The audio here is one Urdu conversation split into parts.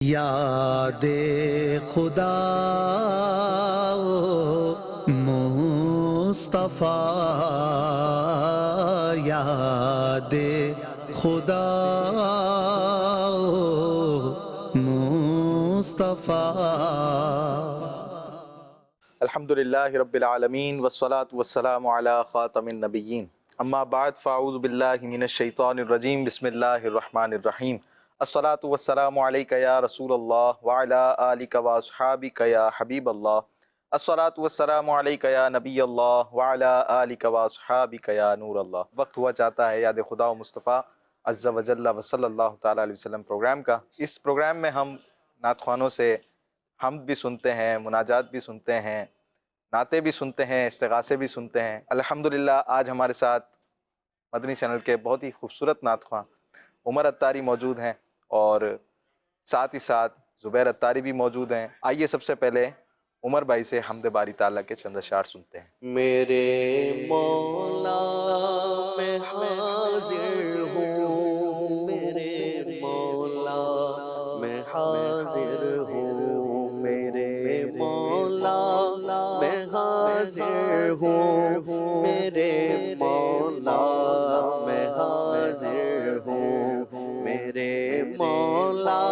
یاد خدا مصطفیٰ، یاد خدا مصطفیٰ۔ الحمدللہ رب العالمین والصلاة والسلام علی خاتم النبیین، اما بعد فاعوذ باللہ من الشیطان الرجیم، بسم اللہ الرحمن الرحیم۔ الصلاة والسلام علیک یا رسول اللہ وعلی آلک واصحابک یا حبیب اللہ۔ الصلاة والسلام علیک یا نبی اللہ وعلی آلک واصحابک یا نور اللہ۔ وقت ہوا چاہتا ہے یاد خدا و مصطفیٰ عز و جل و صلی اللہ تعالیٰ علیہ وسلم پروگرام کا۔ اس پروگرام میں ہم نعت خوانوں سے حمد بھی سنتے ہیں، مناجات بھی سنتے ہیں، نعتیں بھی سنتے ہیں، استغاثے بھی سنتے ہیں۔ الحمدللہ آج ہمارے ساتھ مدنی چینل کے بہت ہی خوبصورت نعت خواں عمر اتاری موجود ہیں، اور ساتھ ہی ساتھ زبیر اتاری بھی موجود ہیں۔ آئیے سب سے پہلے عمر بھائی سے حمد باری تعالیٰ کے چند اشعار سنتے ہیں۔ میرے مولا میں حاضر ہوں، میرے مولا میں حاضر ہوں، میرے مولا میں حاضر ہوں، میرے مولا میں حاضر ہوں، میرے مولا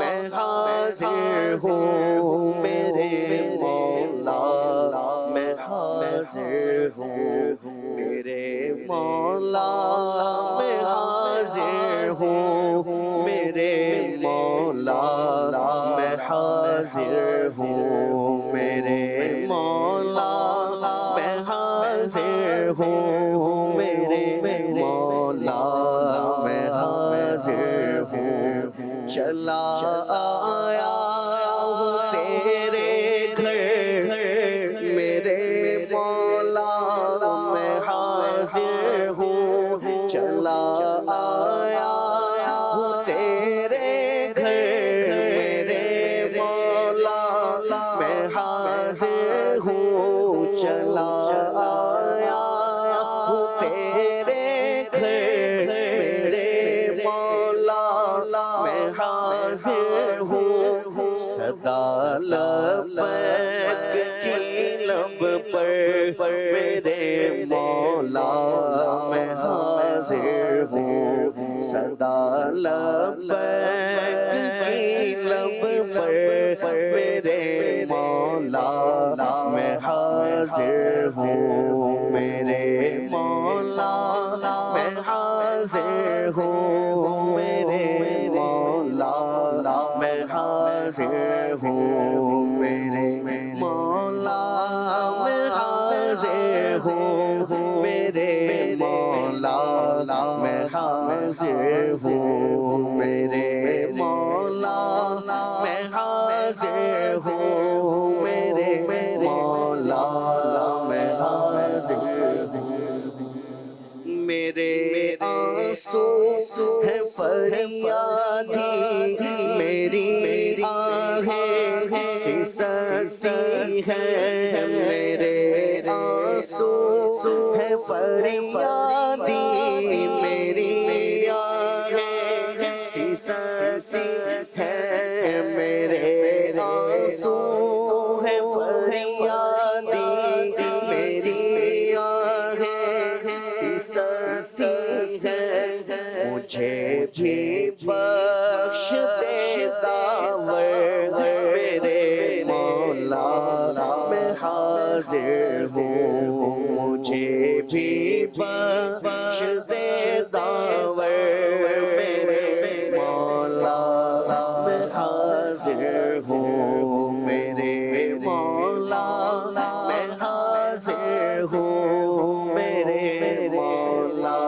میں حاضر ہوں، میرے مولا میں حاضر ہوں، میرے مولا میں حاضر ہوں، میرے مولا میں حاضر ہوں، میرے مولا میں حاضر ہوں، میرے مولا میں حاضر ہوں، چلا آیا ہوں تیرے گھر، میرے مولا میں حاضر ہوں، چلا آیا ہوں تیرے گھر، میرے مولا میں حاضر ہوں، چلا آیا ہوں تیرے گھر، میرے مولا میں حاضر ہوں، صدا لبیک کی لب پر میرے مولا میں حاضر ہوں، صدا لبیک کی لب پر میرے مولا میں حاضر ہوں، میرے مولا میں حاضر ہوں، میرے مولا میں حاضر ہوں، میرے مولا میں حاضر ہوں، میرے مولا میں حاضر ہوں، میرے مولا میں حاضر ہوں، میرے مولا میں حاضر ہوں، میرے آنسو ہے فریادی، میری آہیں سستی ہے، میرے آنسو ہے فریادی، میری آہیں سستی ہے، میرے آنسو ہے فریادی، میری آہیں سستی ہے، مجھے بھی بخش دے داور، میرے مولا میں حاضر ہوں، مجھے بھی بخش دے داور، میرے مولا میں حاضر ہوں، میرے مولا میں حاضر ہوں، میرے مولا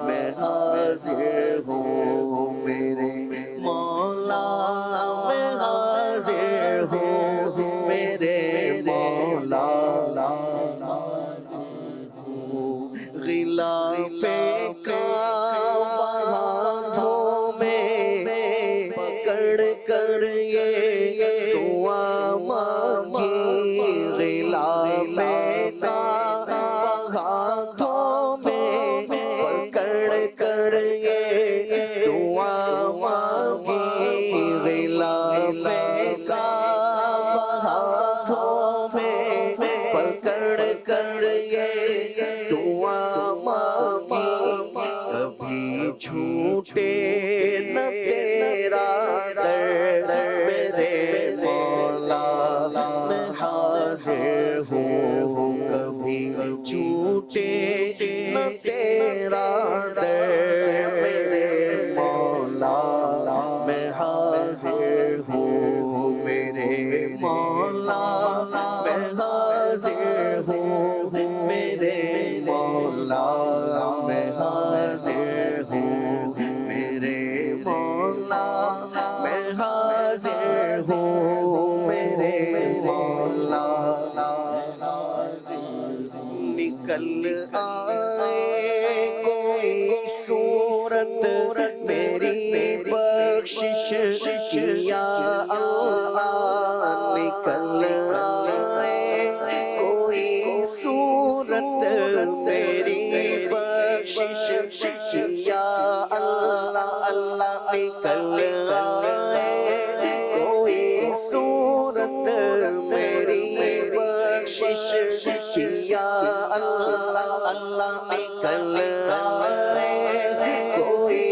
میں حاضر ہوں، میرے مولا میں حاضر ہوں، میرے مولا غلاف کعبہ ہاتھوں میں پکڑ کر یہ دعا مانگی، غلاف کعبہ ہاتھوں میں پکڑ کر یہ دعا مانگی، حاضر ہوں میرے مولا میں حاضر ہوں میرے مولا میں حاضر ہوں میرے مولا میں حاضر ہوں میرے مولا نکل آئے کوئی صورت میری بخشش کی یا اللہ نکل آئے کوئی صورت میری بخشش کی یا اللہ اللہ نکل آئے کوئی صورت میری بخشش کی یا اللہ اللہ نکل آئے کوئی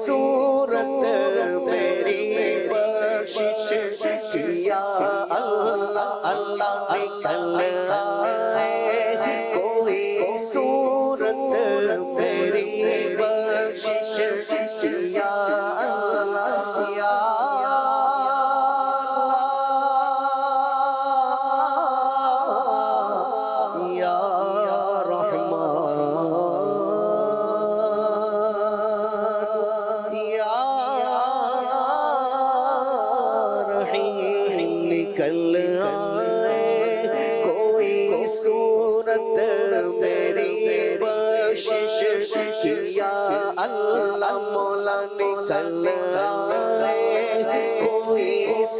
صورت میری بخشش کی یا اللہ اللہ نکل آئے کوئی صورت میری بخشش کی یا اللہ یا نکل آئے کوئی صورت میری بخشش کی یا اللہ مولا نکل آئے کوئی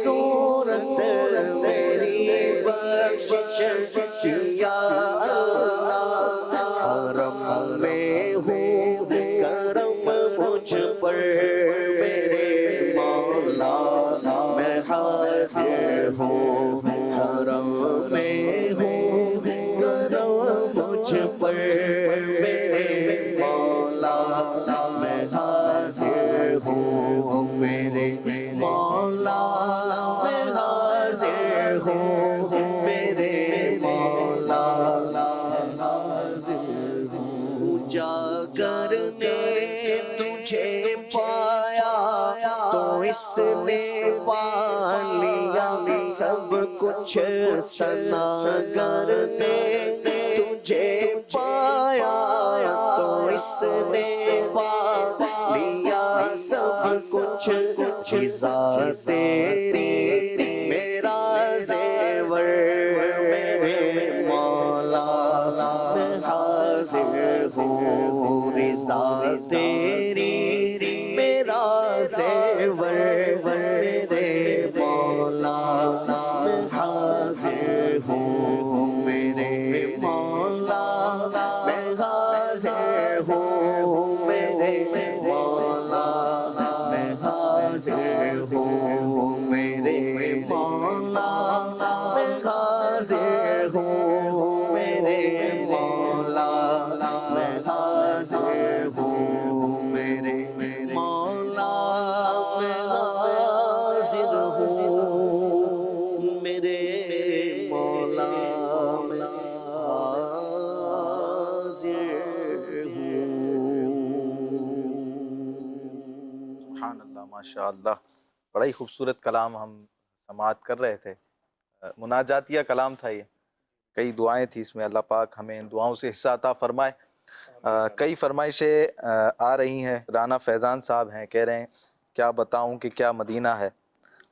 صورت میری بخشش کی یا اللہ حرم میں ہوں کرم مجھ پر میرے مولا میں حاضر ہوں حرم میں ہوں کرم مجھ پر میرے مولا میں حاضر ہوں میرے مولا میں حاضر ہوں میرے مولا حاضر ہوں جاگر نے تجھے پایا تو اس نے پا لیا سب کچھ ثناگر نے تجھے پایا تو اس نے پا لیا سب کچھ فضا تیری میرا زیور میرے مولا میں حاضر ہوں رضا تیری میرا زیور میرے مولا میں حاضر ہوں میرے مولا میں حاضر ہوں میرے مولا میں حاضر ہوں میرے مولا میں حاضر ہوں میرے مولا میں حاضر ہوں میرے مولا میں حاضر ہوں میرے مولا میں حاضر سبحان اللہ ماشاء اللہ، بڑا ہی خوبصورت کلام ہم سماعت کر رہے تھے، مناجاتیہ کلام تھا یہ، کئی دعائیں تھیں اس میں، اللہ پاک ہمیں ان دعاؤں سے حصہ عطا فرمائے۔ کئی فرمائشیں آ رہی ہیں، رانا فیضان صاحب ہیں، کہہ رہے ہیں کیا بتاؤں کہ کیا مدینہ ہے۔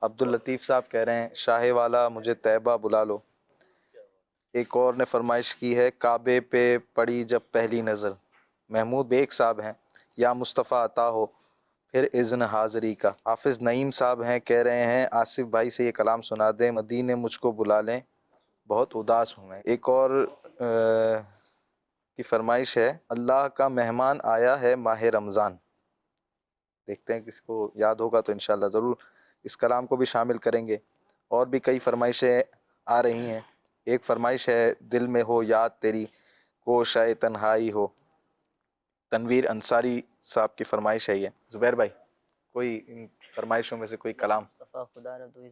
عبداللطیف صاحب کہہ رہے ہیں شاہ والا مجھے طیبہ بلا لو۔ ایک اور نے فرمائش کی ہے کعبے پہ پڑی جب پہلی نظر۔ محمود بیگ صاحب ہیں یا مصطفیٰ عطا ہو پھر اذن حاضری کا۔ حافظ نعیم صاحب ہیں، کہہ رہے ہیں آصف بھائی سے یہ کلام سنا دیں، مدینے مجھ کو بلا لیں بہت اداس ہوں میں۔ ایک اور کی فرمائش ہے اللہ کا مہمان آیا ہے ماہ رمضان۔ دیکھتے ہیں کس کو یاد ہوگا تو انشاءاللہ ضرور اس کلام کو بھی شامل کریں گے۔ اور بھی کئی فرمائشیں آ رہی ہیں۔ ایک فرمائش ہے دل میں ہو یاد تیری کوشائے تنہائی ہو، تنویر انصاری صاحب کی فرمائش ہے یہ۔ زبیر بھائی کوئی ان فرمائشوں میں سے کوئی کلام؟ خدا نہ دو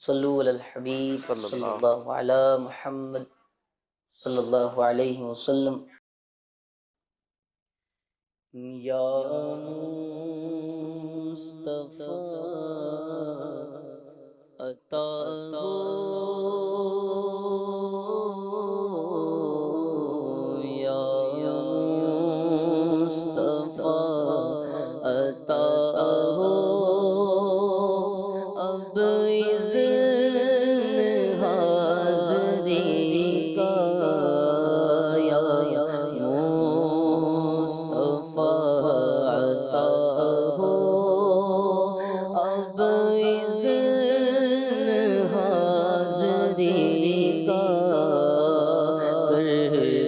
صلو علی الحبیب صلی صلی اللہ اللہ علی محمد صلی اللہ علیہ وسلم۔ یا مصطفیٰ عطا ہو یا مصطفیٰ عطا ہو اب اذن حاضری کا یا مصطفیٰ عطا ہو اب اذن حاضری کا کر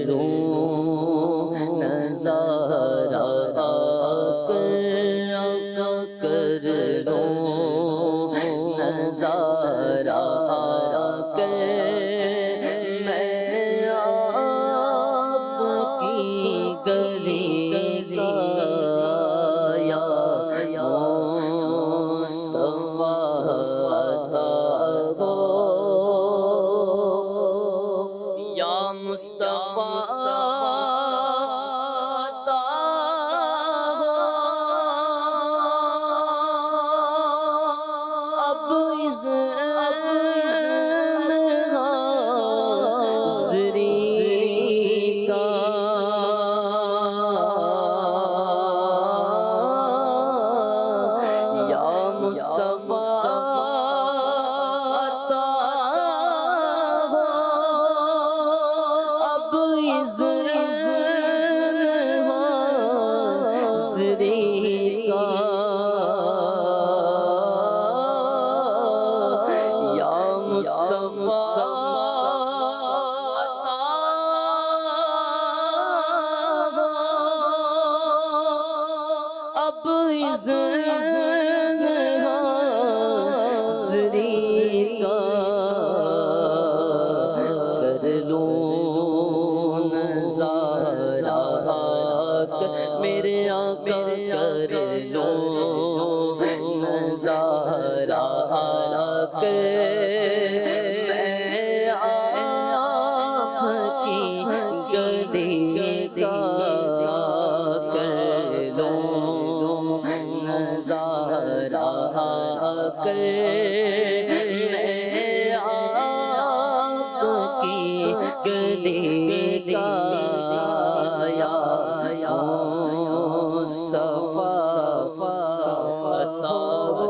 لوں نظارہ کر لوں نظارہ میں آپ کی گلی کا یا مصطفیٰ عطا ہو یا مصطفیٰ عطا ہو اب اذن حاضری کا یا مصطفیٰ عطا ہو اب اذن حاضری کا یا مصطفیٰ عطا ہو اب اذن حاضری کا کر لوں نظارہ میرے آقا کر لوں نظارہ میں آپ کی گلی کا کر لوں نظارہ میں آپ کی گلی کا یا مصطفیٰ عطا ہو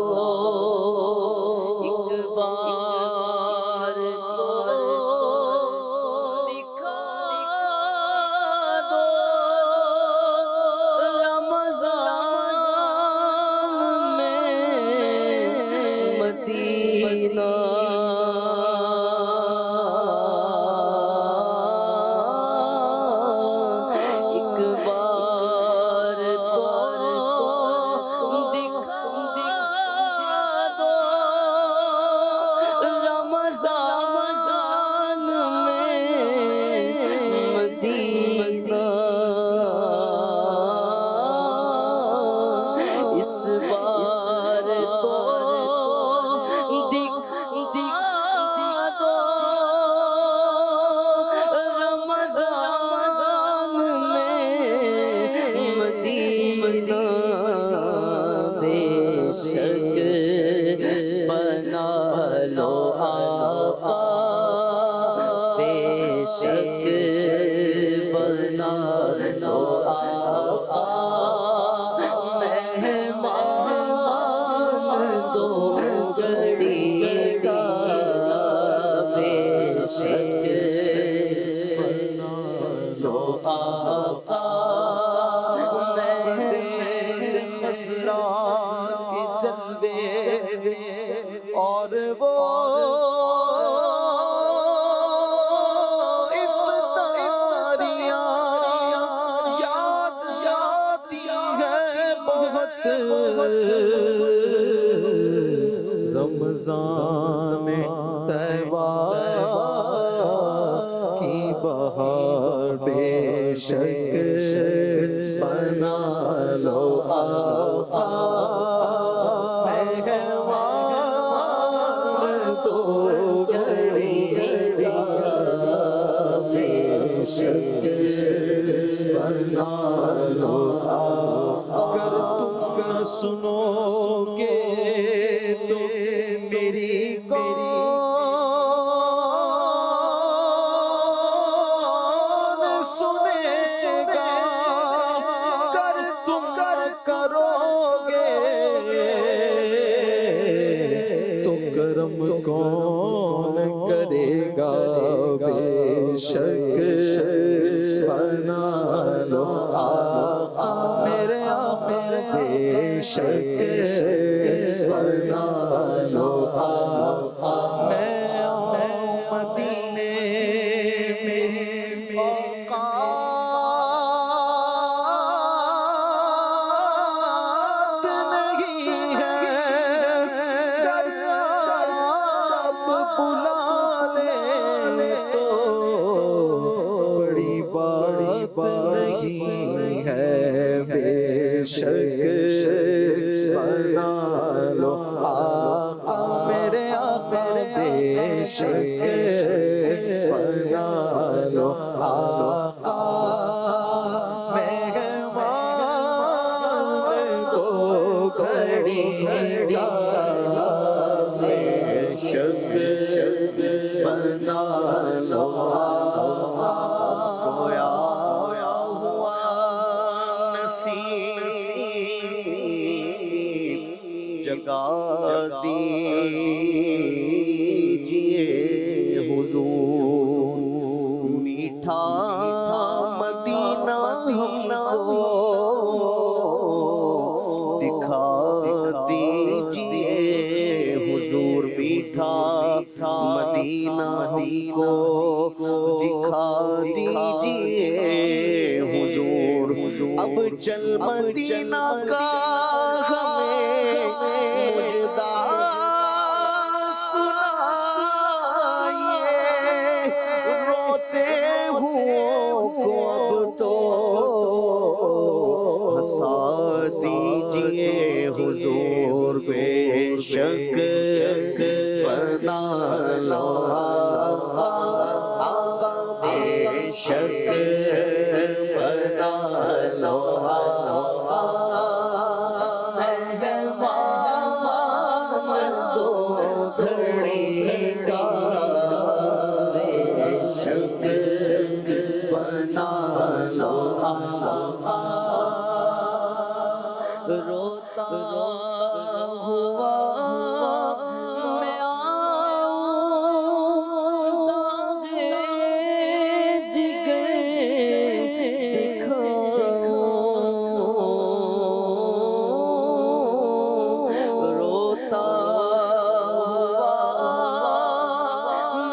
ایک بار تو دکھا دو رمضان میں مدینہ ایک بار تو دکھا دو رمضان میں مدینہ اس بار تو دکھا دو رمضان میں مدینہ بے شک بنا لو آقا بے شک بنا لو آقا مہمان دو گھڑی کا بے شک بنا لو آقا خسرا کے جلوے اور وہ افطاریاں یاد آتی ہے بہت رمضان میں طیبہ کی بہار بے شک بنا لو آقا مہمان تو گھڑی کا بے شک بنا لو آقا اگر تم کا سنو کون کرے گا بے شک بنا لو آقا میرے آقا بے شک بنا لو آقا میں آؤں مدینے میں اوقات نہیں ہے گر آپ بلا لیں تو بڑی بات نہیں ہے بے شک بنا لو آقا میرے آقا بے شک بنا لو آقا مہمان کو گھڑی بے شک بنا لو آقا سویا ہوا نصیب جگا دیجئے حضور میٹھا مدینہ ہم کو دکھا دیجئے حضور میٹھا مدینہ ہم کو دکھا دیجئے حضور اب چل مدینہ کا ہمیں مجدہ سنائیے روتے ہوں کو اب تو ہنسا دیجئے حضور بے شک بنا لو آقا بے شک بنا لو آقا مہمان دو گھڑی کا بے شک بنا لو آقا روتا ہوا میں آؤں داغے جگر دکھاؤں روتا ہوا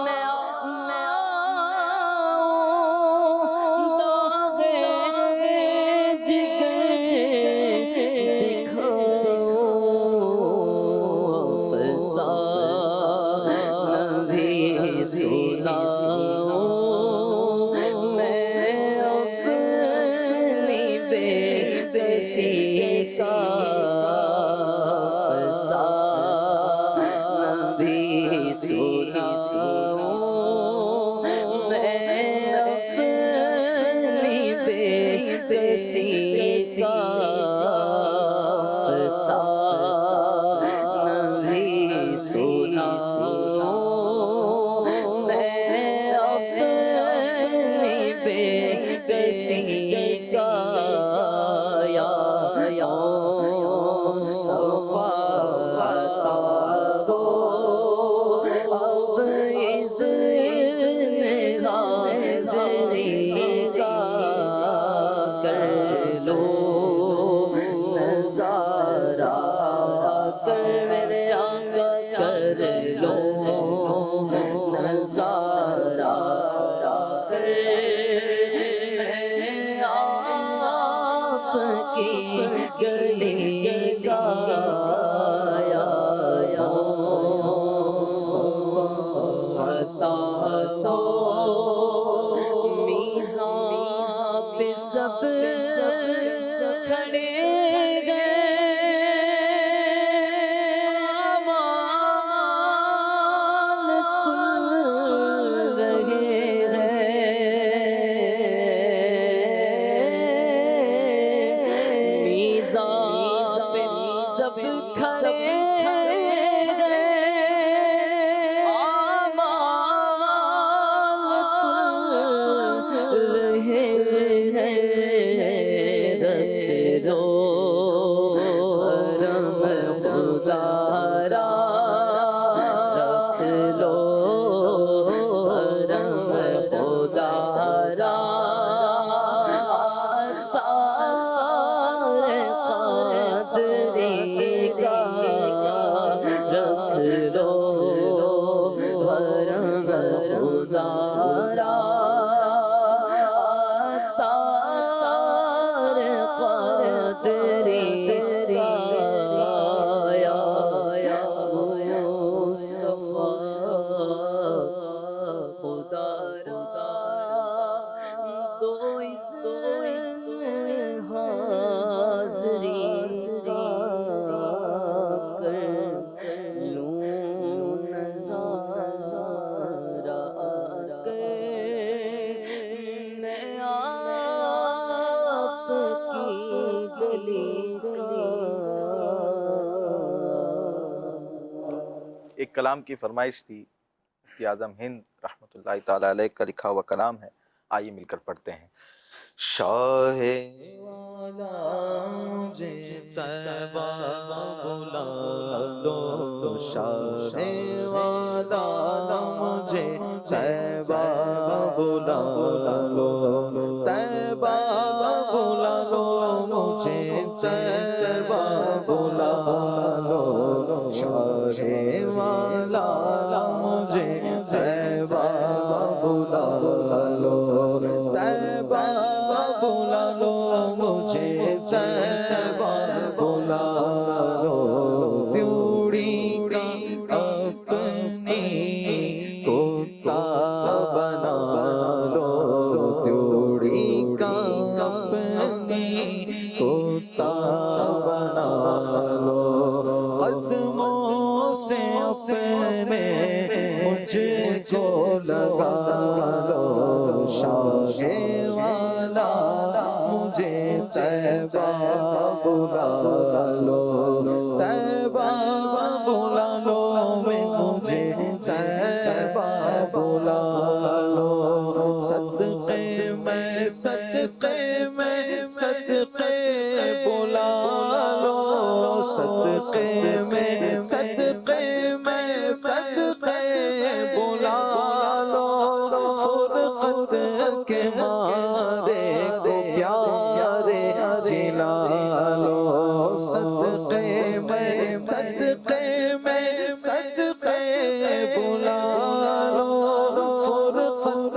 میں آؤں داغے جگر بھی سناؤں میں اپنی بے بسی کا افسانہ بھی سناؤں میں اپنی بے بسی کا افسانہ بھی سناؤں میں اپنی بے بسی کا یا صفا عطا ہو اب اس ایک کلام کی فرمائش تھی، مفتی اعظم ہند رحمۃ اللہ تعالیٰ علیہ کا لکھا ہوا کلام ہے، آئیے مل کر پڑھتے ہیں۔ شاہ والا مجھے طیبہ بلا لو، شاہ والا مجھے طیبہ بلا لو، طیبہ بلا لو مجھے، طیبہ بلا لو، شاہ والا مجھے طیبہ بلا لو، طیبہ بلا لو مجھے، طیبہ بلا لو، تیوڑی کا اپنی کوتا بنا لو، تیوڑی کا اپنی کوتا بنا لو، قدموں سے اپنے مجھ کو لگا لو، شاہ والا مجھے طیبہ بلا لو، طیبہ بلا لو مجھے، طیبہ بلا لو، صدقے میں صدقے میں صدقے بلا لو، صدقے میں صدقے میں صدقے بلا لو، فرقت کے مارے کو پیارے جلا لو، صدقے میں صدقے میں صدقے بلا لو، فرقت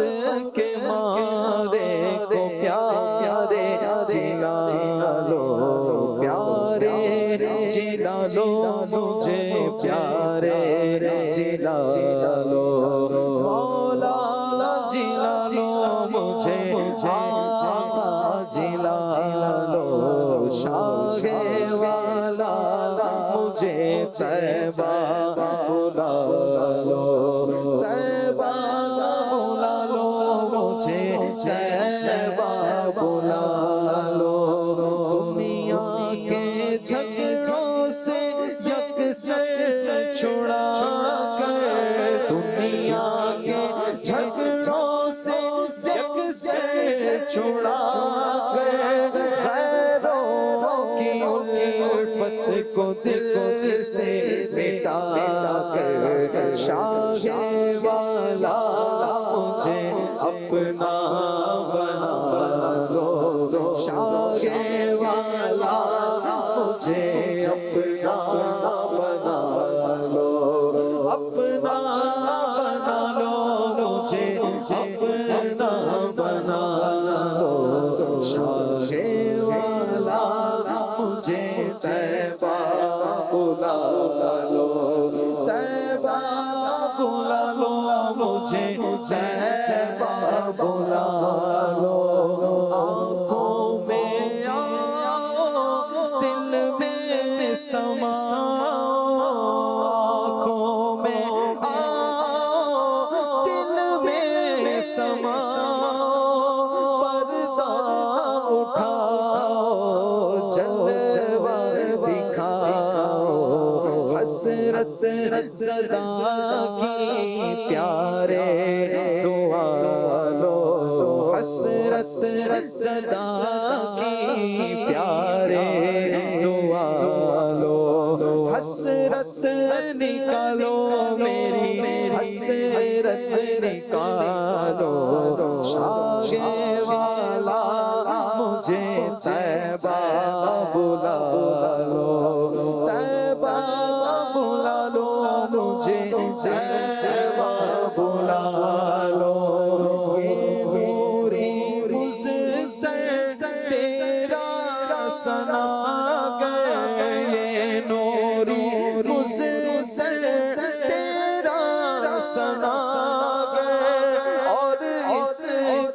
کے مارے کو پیارے جلا لو، پیارے جلا لو مجھے، پیارے جلا لو، مولا جلا لو مجھے، آقا جلا لو، شاہ والا مجھے طیبہ بلا لو، طیبہ بلا لو مجھے، طیبہ بلا لو، دنیا کے جھگڑوں سے یکسر چھڑا کر، دنیا کے جھگڑوں سے یکسر چھڑا کر، غیروں کی الفت کو دل سے مٹا کر، شاہ والا مجھے اپنا بنا لو، شاہ والا مجھے اپنا بنا لو، اپنا بنا لو مجھے، اپنا بنا لو، شاہ والا مجھے طیبہ بلا لو، طیبہ بلا لو مجھے، طیبہ بلا لو، آنکھوں میں آؤ دل میں سما، آنکھوں میں آؤ دل میں سما، پردہ اٹھاؤ جلوہ دکھاؤ، حسرت زدہ کی پیارے دعا لو، حسرت زدہ کی پیارے دعا لو، حسرت نکالو میری حسرت نکالو، شاہ والا مجھے طیبہ بلا لو، طیبہ بلا لو مجھے، طیبہ بلا لو، یہ نوری مزدر تیرا ثنا گر، یہ نوری مزدر تیرا ثنا گر، اور اس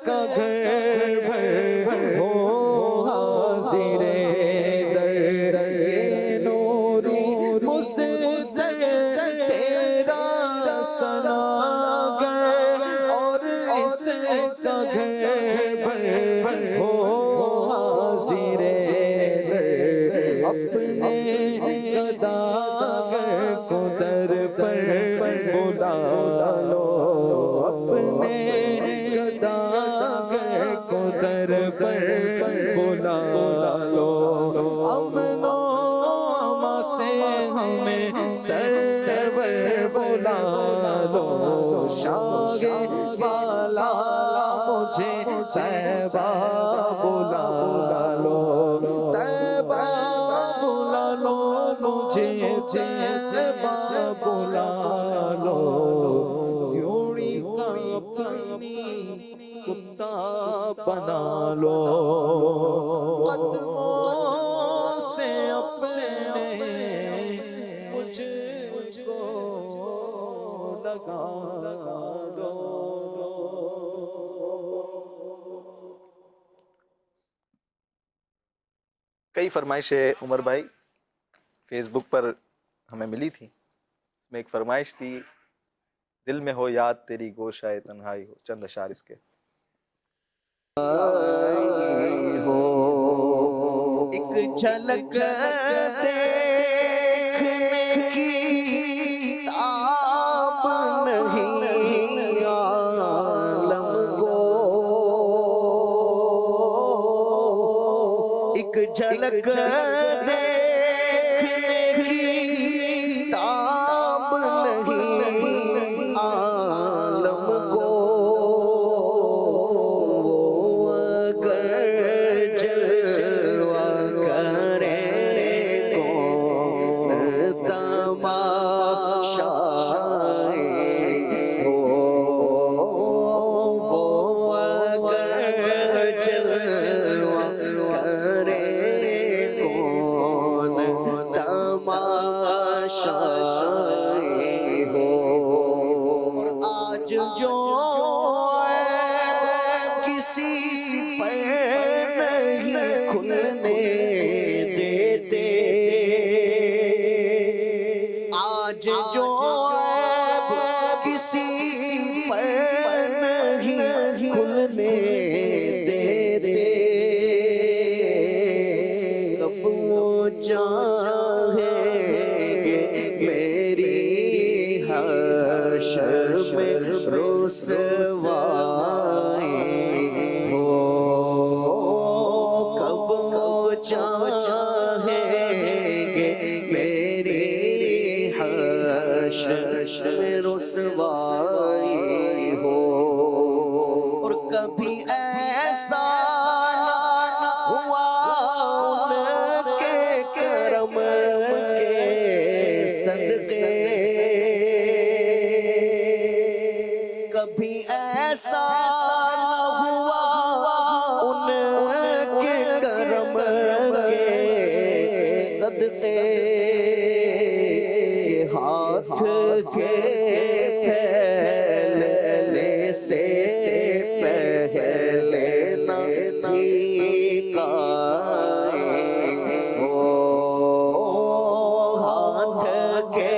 کا گھر بھر ہو حاضر در، یہ نوری مزدر تیرا ثنا گر، اور اس کا گھر بھر ہو حاضر در، اپنے گداگر کو در پر لو اپنے گداگر کو در پر بلا لو امن و امان سے ہمیں سرور بلا لو شاہ بالا مجھے طیبہ بلا لو طیبہ بلا لو مجھے طیبہ بلا لو دیوڑی کا اپنی کتا بنا لو قدموں سے اپنے مجھ کو لگا لو کئی فرمائشیں عمر بھائی فیس بک پر ہمیں ملی تھی. اس میں ایک فرمائش تھی دل میں ہو یاد تیری گوشائے تنہائی ہو، چند اشعار اس کے. ہو ایک جھلک دیکھنے کی تاب نہیں عالم کو ایک جھلک دیکھنے کی تاب نہیں عالم کو رسوائی ہو اور کبھی ایسا ہوا ان کے کرم کے صدقے کبھی ایسا ہوا ان کے کرم کے صدقے ہاتھ کے پھیلنے سے پہلے نہ بھیکائیں ہو ہاتھ کے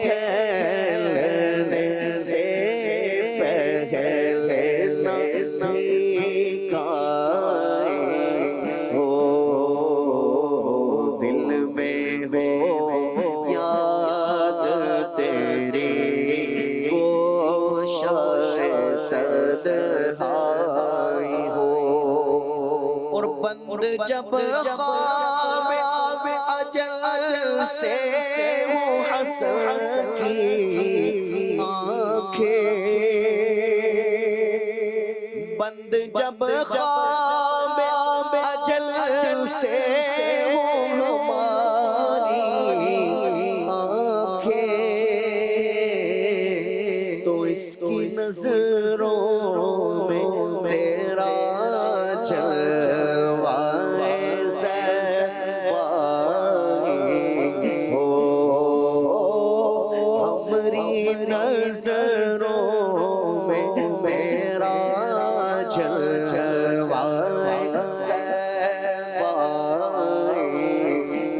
پھیلنے سے پہلے نہ بھیکائیں ہو دل میں ہو اور بند جب خواب اجل سے وہ حسن کی آنکھیں بند جب خواب اجل سے وہ ہماری آنکھیں تو اس کی نظروں میں تیرا جلوائے زیبائی ہو ہماری نظروں میں تیرا جلوائے زیبائی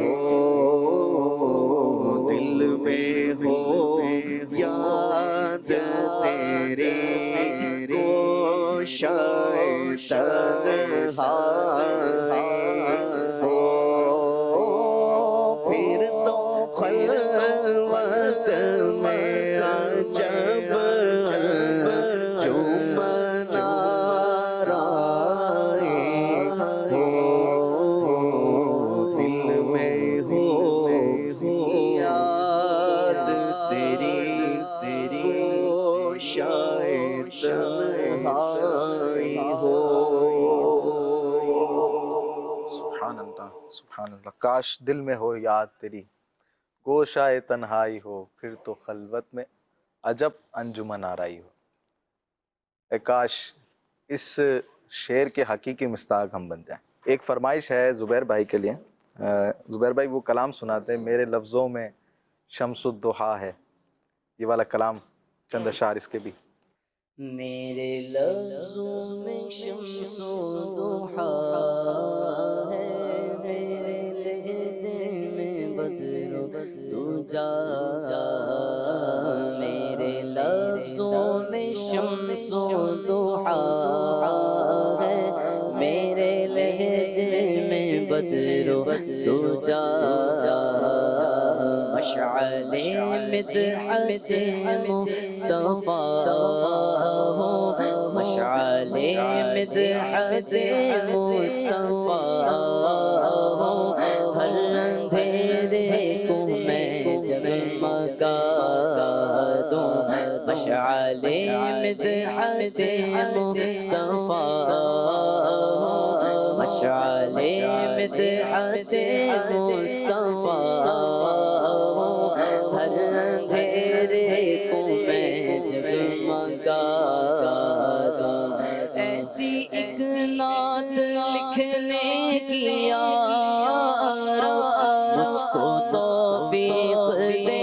ہو دل میں ہو یاد تیری گوشائے تنہائی ہو پھر تو خلوت میں سبحان اللہ. کاش دل میں ہو یاد تیری، گوشائے تنہائی ہو، پھر تو خلوت میں عجب انجمن آرائی ہو. اے کاش اس شعر کے حقیقی مصداق ہم بن جائیں. ایک فرمائش ہے زبیر بھائی کے لیے. زبیر بھائی وہ کلام سناتے ہیں، میرے لفظوں میں شمس الضحیٰ ہے. یہ والا کلام چند اشعار اس کے بھی. میرے لفظوں میں شمس و ضحیٰ ہے، میرے لہجے میں بدر و دجا. میرے لفظوں میں شمس و ضحیٰ ہے، میرے لہجے میں بدر و دجا. مشعل مدحت مصطفیٰ ہو، مشعل مدحت مصطفیٰ ہو. ہر اندھیرے کو میں جگمگا دوں، مشعل مدحت مصطفیٰ ہو، مشعل مدحت مصطفیٰ ہو. ہر اندھیرے کو میں جگمگا دوں. ایسی ایک نعت لکھنے کی یا رب مجھ کو توفیق دے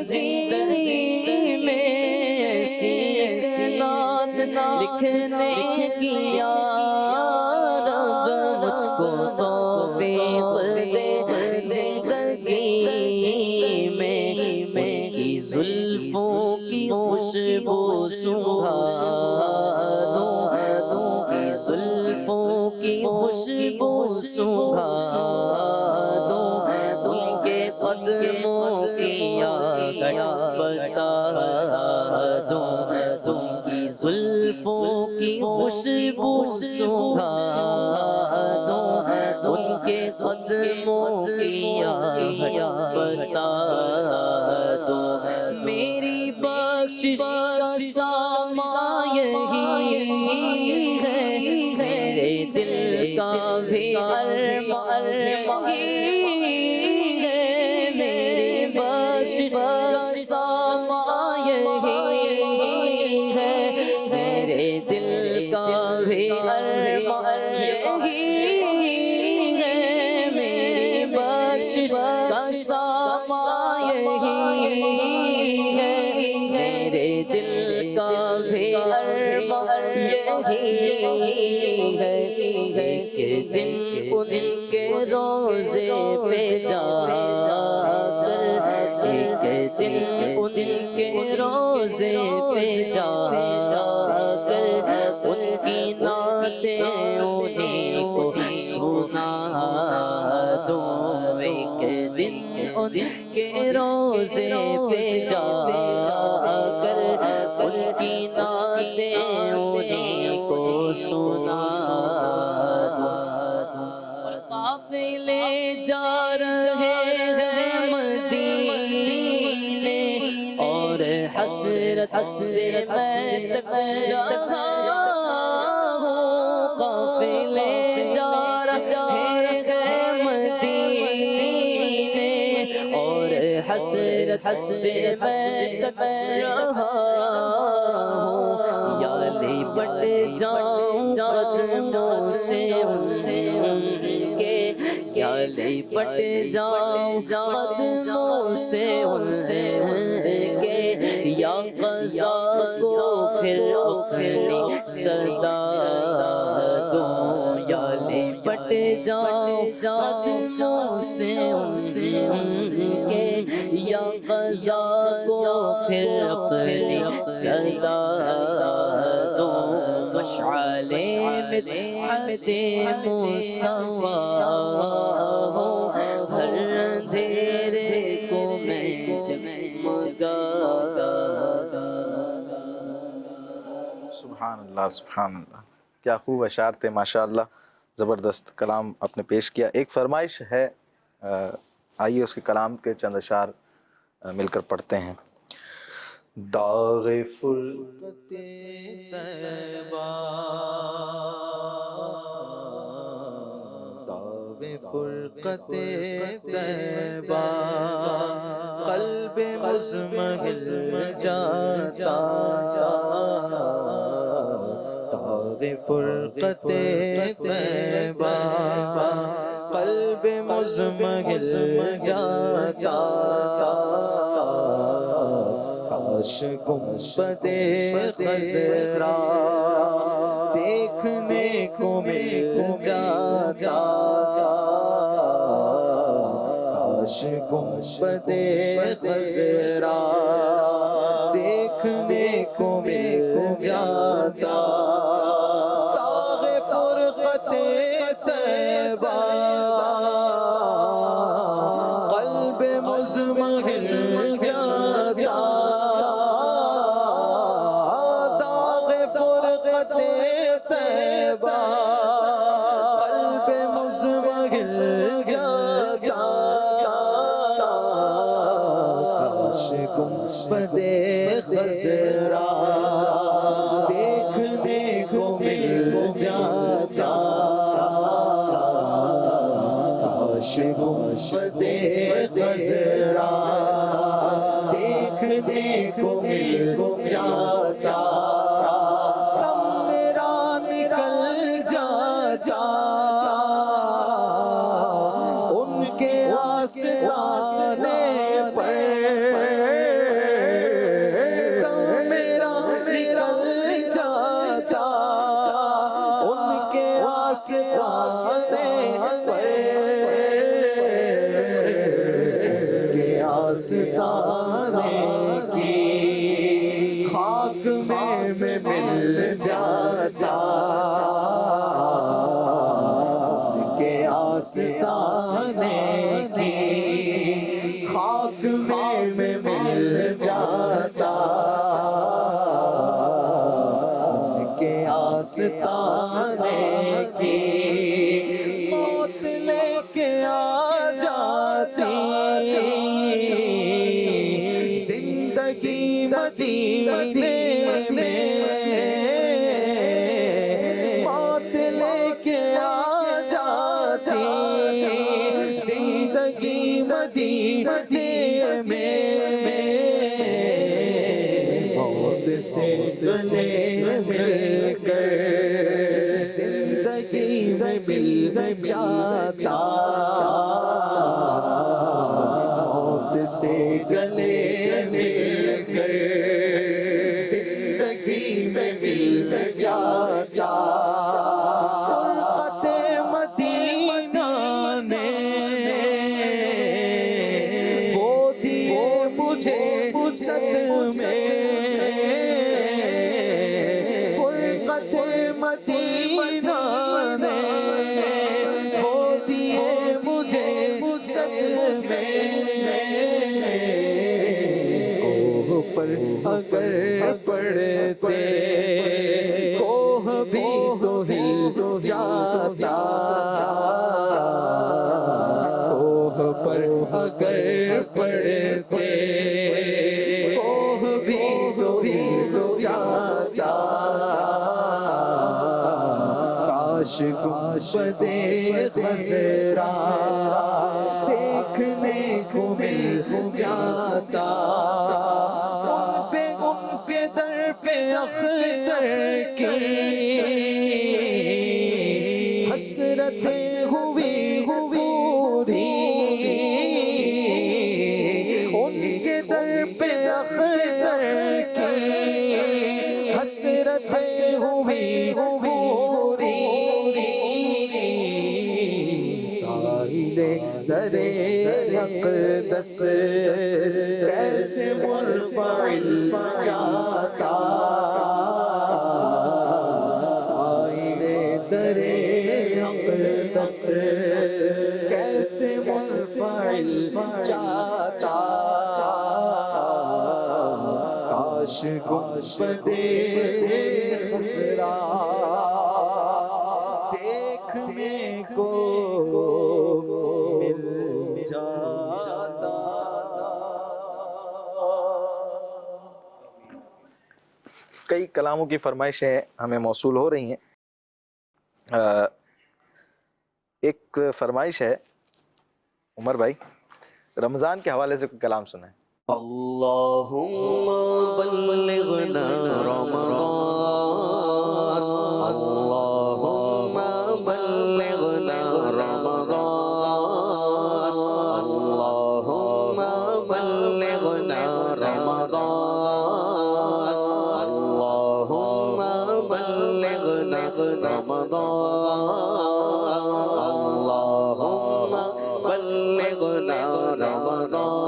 زندگی میں. ایسی ایک نعت لکھنے کی یا رب مجھ کو توفیق دے زندگی میں. کی زلفوں کی خوشبو سنگھا دوں، کی زلفوں کی خوشبو سنگھا دوں. ان کے قدموں کی آگٹ بتا دوں، تم کی زلفوں کی خوشبو سنگھا دوں. ان کے قدموں کی آگٹ بتا دوں. میری بخشش کا سامان یہی ہے، میرے دل کا بھی ارمان یہی ہے. میری بخشش کا سامان یہی ہے، میرے دل کا بھی ارمان یہی ہے. میری بخشش کا سامان یہی ہے، میرے دل کا بھی ارمان یہی ہے. ایک دن ان کے روزے پہ جا کر، ایک دن ان کے روزے پہ جا کر ان کی نعتیں انہیں کو سنا دوں. ایک دن ان کے روزے پہ جا کر ان کی نعتیں انہیں کو سنا دوں. اور قافلے جا رہے ہیں مدینے، اور حسرت سے میں تک رہا ہوں. قافلے جا رہے ہیں مدینے، اور حسرت سے میں تک رہا ہوں. یا لپٹ جاؤں قدموں سے ان کے، یا لپٹ جاؤں قدموں سے ان کے. یا قضا کو پھر اپنی صدا دوں، یا لپٹ جاؤں قدموں سے ان کے. یا قضا کو پھر اپنی صدا دوں. مشعل مدحت مصطفیٰ ہو، ہر اندھیرے کو میں جگمگا. سبحان اللہ سبحان اللہ. کیا خوب اشعار تھے ماشاء اللہ. زبردست کلام آپ نے پیش کیا. ایک فرمائش ہے، آئیے اس کے کلام کے چند اشعار مل کر پڑھتے ہیں. داغ فرقت طیبہ، داغ فرقت طیبہ قلب مزمحل جاتا داغ فرقت طیبہ قلب مزمحل جاتا کاش گنبد خضرا دیکھنے کو مل جاتا کاش گنبد خضرا دیکھنے کو مل جاتا داغ فرقت طیبہ قلب مزمحل جاتا داغ فرقت طیبہ قلب مزمحل جاتا کاش گنبد خضرا دیکھنے کو مل جاتا کاش گنبد خضرا دیکھنے کو مل جاتا دم میرا نکل جاتا ان کے آسرانے پر دم میرا نکل جاتا ان کے آسرانے پر کے آستانے کی خاک میں مل جاتا ان کے آستانے کی خاک میں مل جاتا ان کے آستانے کی موت لے کے آ جاتی زندگی مدینے میں موت لے کے آ جاتی زندگی مدینے میں موت سے گلے مل کر زندگی میں مل جاتا موت سے گلے مل کر زندگی میں مل جاتا فرقت مدینہ نے وہ دیے مجھے صدمے فرقت مدینہ نے وہ دیے مجھے صدمے پر اگر پڑھتے کوہ بھی تو ہل جاتا کوہ پر اگر پڑھتے کوہ بھی تو ہل جاتا کاش گنبد خضرا دیکھنے کو مل جاتا ان کے در پہ اختر کی حسرت ہوئی پوری ان کے در پہ اختر کی حسرت ہوئی پوری ساحل درے اقدس کیسے منفعل جاتا ساحل درے اقدس کیسے منفعل جاتا کاش گنبد خضرا دیکھنے کو مل جاتا کئی کلاموں کی فرمائشیں ہمیں موصول ہو رہی ہیں. ایک فرمائش ہے عمر بھائی، رمضان کے حوالے سے کوئی کلام سنائیں۔ اللہم بلغنا رمضان، اللہم بلغنا رمضان، اللہم بلغنا رمضان، اللہم بلغنا رمضان، اللہم بلغنا رمضان،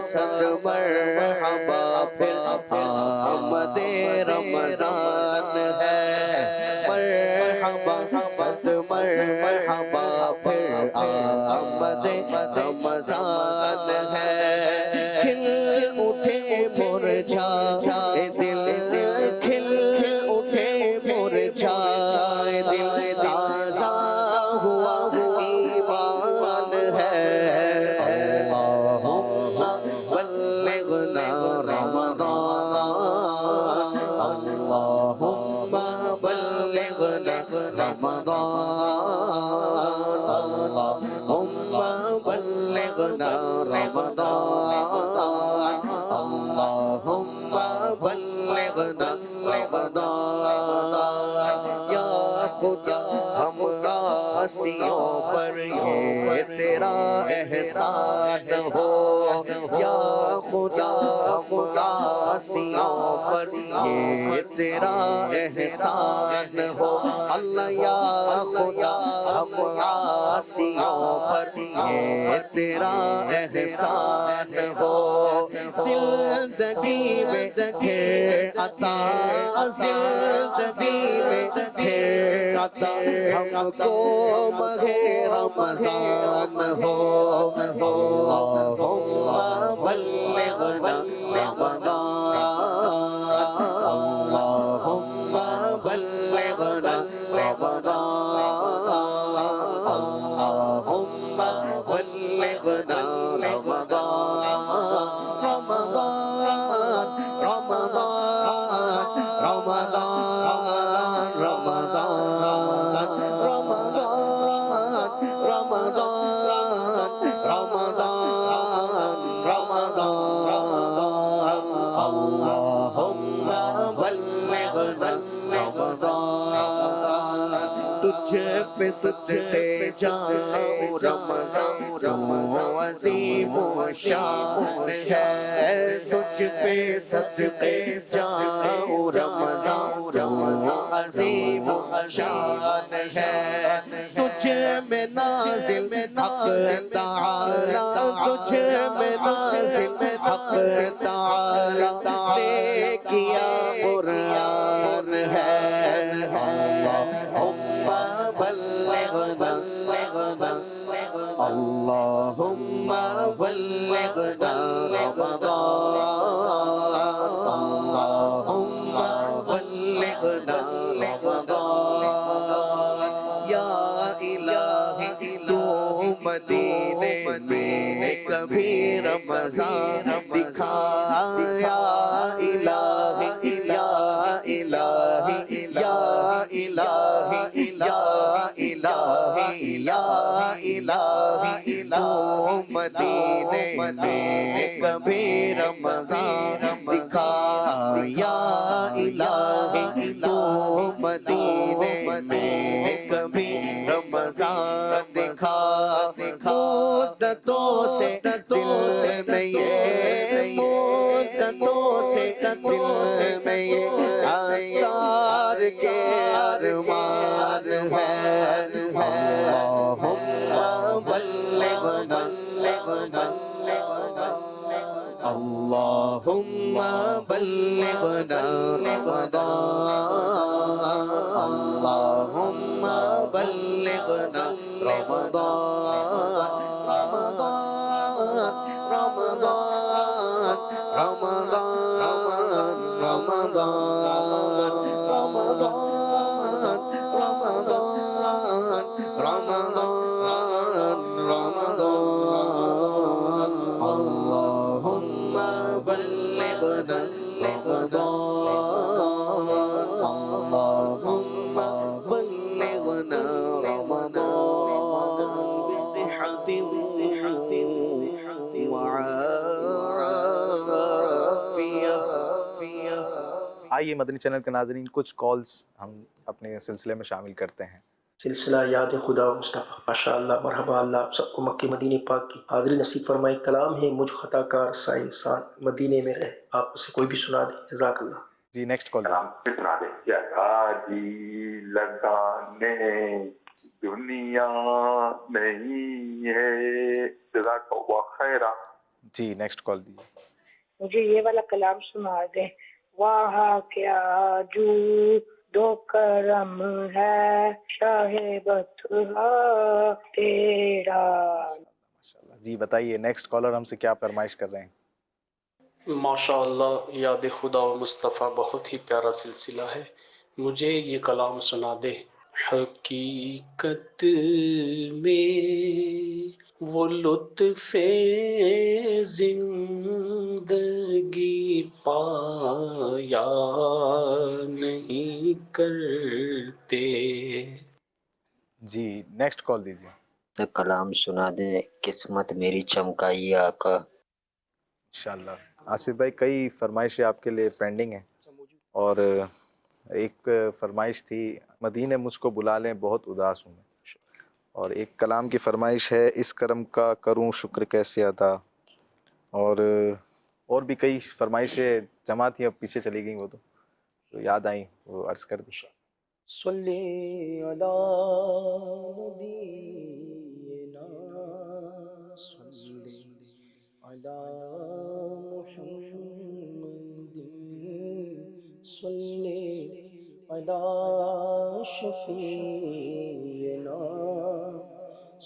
صد مرحبا پھر آمد رمضان ہے، مرحبا صد مرحبا پھر آمد رمضان ہے، کھل اٹھے مرجھائے دل، کھل اٹھے مرجھائے دل، تازہ ہوا ایمان ہے، بلغنا رمضان، اللہم بلغنا رمضان، اللہم بلغنا رمضان، اللہم بلغنا رمضان، یا خدا ہم عاصیوں پر یہ تیرا احسان ہو، یا خدا ہم عاصیوں پر یہ تیرا احسان ہو، اللہ یا خدا ہم عاصیوں پر یہ تیرا احسان ہو، زندگی میں پھر عطا، زندگی میں پھر عطا، ہم کو ماہ رمضان ہو، اللہم بلغنا رمضان، اللہم بلغنا رمضان، اللہم بلغنا رمضان، رمضان رمضان رمضان رمضان رمضان رمضان رمضان، اللہم بلغنا رمضان، تجھ پہ صدقے جاؤں رمضان عظیم و شان ہے، تجھ پہ صدقے جاؤں رمضان عظیم و شان ہے، تجھ میں نازل حق تعالی، تجھ میں نازل حق تعالی نے کیا قرآن ہے، اللہم بلغنا اللہم بلغنا رمضان، اللہم بلغنا رمضان، یا الہی تو مدینے میں کبھی رمضان دکھا، یا الہی یا الہی یا الہی یا الہی یا الہی تو مدینے میں کبھی رمضان دکھا، یا الہی تو مدینے میں کبھی رمضان دکھا، مدتوں سے دل میں یہ، مدتوں سے دل میں یہ ستار کے ارمان ہے، اللہم بلغنا اللہم بلغنا رمضان اللهم بلغنا رمضان رمضان رمضان رمضان رمضان رمضان رمضان رمضان رمضان اللهم بلغنا رمضان اللهم بلغنا رمضان بصحة وعافية. آئیے مدنی چینل کے ناظرین کچھ کالز ہم اپنے سلسلے میں شامل کرتے ہیں. سلسلہ یاد خدا و مصطفیٰ. ماشاء اللہ، مرحبا. اللہ آپ سب کو مکہ مدینہ پاک کی حاضری نصیب فرمائے. کلام ہے مجھ خطا کار سا انسان مدینے میں رہے. آپ اسے کوئی بھی سنا دیں. جزاک اللہ. جی نیکسٹ کال. سنا دیں. جی لگانے دنیا نہیں ہے. جزاک اللہ خیرہ. جی نیکسٹ کال دیجیے. مجھے یہ والا کلام سنا دیں. واہ کیا جو دو کرم ہے شاہ بطحا تیرا. جی بتائیے نیکسٹ کالر ہم سے کیا فرمائش کر رہے ہیں. ماشاء اللہ، یاد خدا و مصطفیٰ بہت ہی پیارا سلسلہ ہے. مجھے یہ کلام سنا دے. حقیقت میں وہ لطف زندگی پایا نہیں کرتے. جی نیکسٹ کال دیجیے. کلام سنا دیں. قسمت میری چمکائی آقا. انشاءاللہ. آصف بھائی کئی فرمائشیں آپ کے لیے پینڈنگ ہیں، اور ایک فرمائش تھی مدینے مجھ کو بلا لیں بہت اداس ہوں میں، اور ایک کلام کی فرمائش ہے اس کرم کا کروں شکر کیسے ادا، اور بھی کئی فرمائشیں جمع تھیں اب پیچھے چلی گئیں، وہ تو یاد آئیں وہ عرض کر دی. صلی علی نبینا صلی علی محمد صلی علی شفیعنا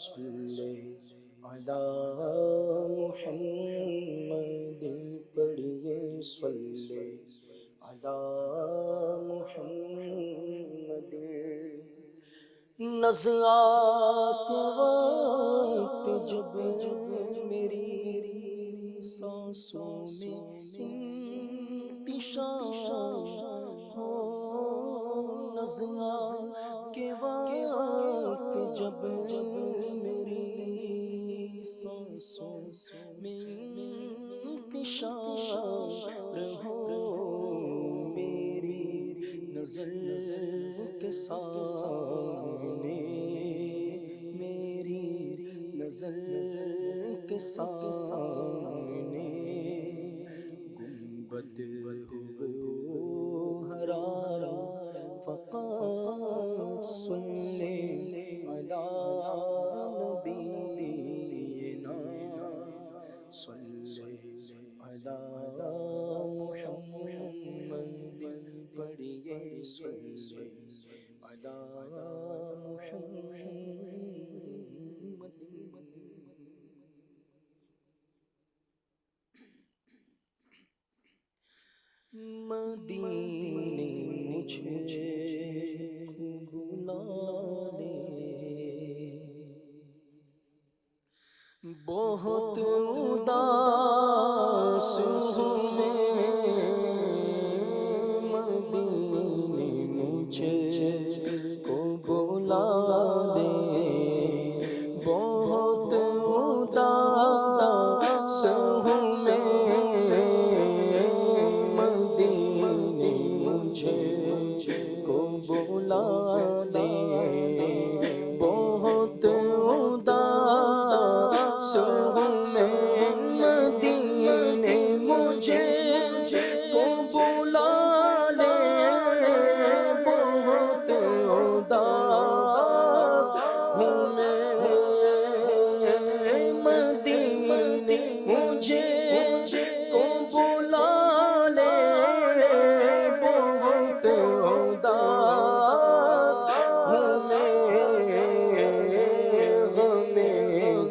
صلی علی محمد. پڑھیے صلی علی محمد. نزعات وقت جب میری سانسوں میں انتشار ہو. نزعات کے وقت جب میری سانسوں میں انتشار ہو. میری نظر کے سامنے میری نظر کے سامنے گنبد ہو ہرا فقط صلی علی نبینا صلی علی محمد. پڑھیے صلی علی محمد. مدینے مجھے بلا لے بہت اداس ہوں میں. مدینے مجھے کو بلا لے بہت اداس ہوں میں. مدینے مجھے کو بلا لے بہت اداس ہوں میں. مدینے مجھے کو بلا لے بہت اداس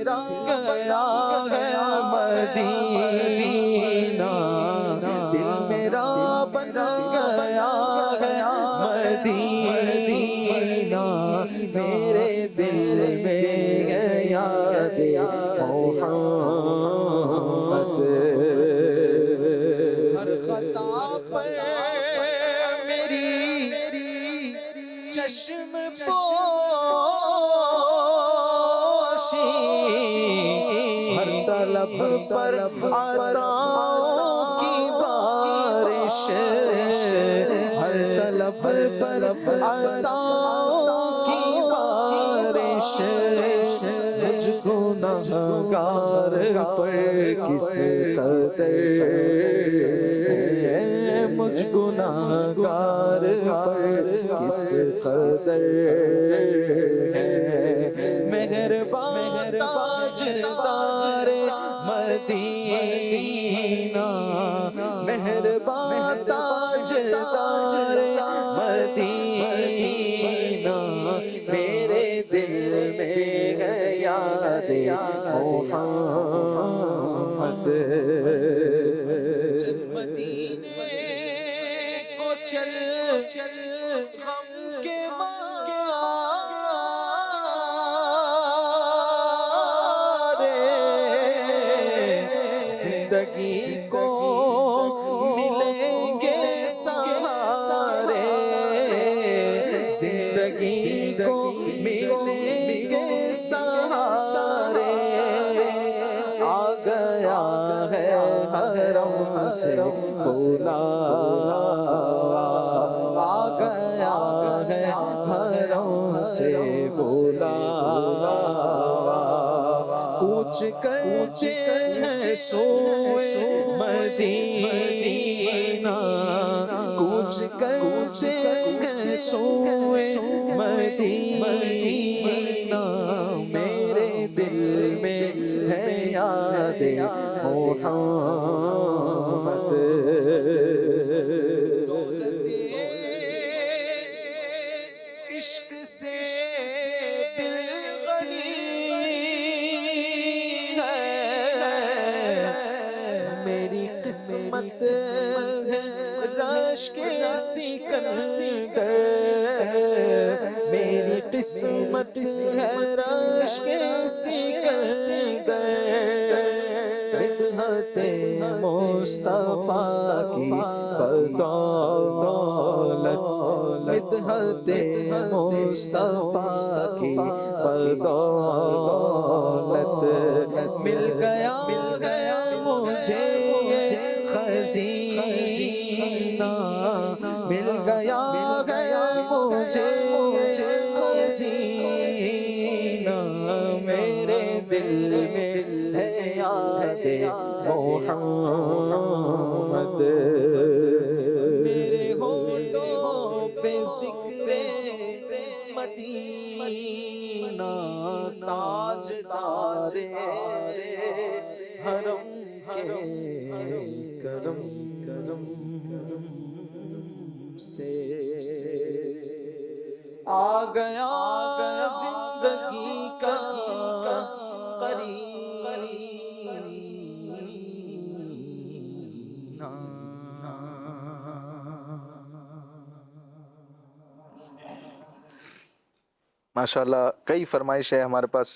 میرا گیا ہے مدینہ، دل میرا بن گیا ہے مدینہ، میرے دل میں ہے یاد محمد، ہر خطا پر میری چشم پوشی، ہر طلب پر عطاؤں کی بارش، ہر طلب پر عطاؤں کی بارش، مجھ گنہگار پر کس قدر ہے، مجھ گنہگار پر کس قدر ہے، مہربان تاجدار مدینہ، مہربان تاجدار مدینہ، میرے دل میں ہے یاد محمد، جب مدینے کو چل چل غم کے مارے، زندگی کو ملیں گے سہارے، زندگی کو ملیں گے سہارے، آ گیا ہے حرم سے بلاوا، آ گیا ہے حرم سے بلاوا، کوچ کرتے ہیں سوئے مدینہ، کوچ کرتے ہیں سوئے مدینہ، میرے دل میں ہے یاد محمد، دولت عشق سے دل غنی ہے، میری قسمت ہے رشک سکندر، میری قسمت ہے رشک سکندر، مدحت مصطفیٰ کی بدولت، مدحت مصطفیٰ کی بدولت، مل گیا مجھے یہ خزینہ، مل گیا مجھے خزینہ، میرے دل میں ہے یاد محمد، میرے ہونٹوں پہ ذکر مدینہ، تاجدار حرم کے کرم سے آ گیا زندگی کا ماشاءاللہ کئی فرمائشیں ہمارے پاس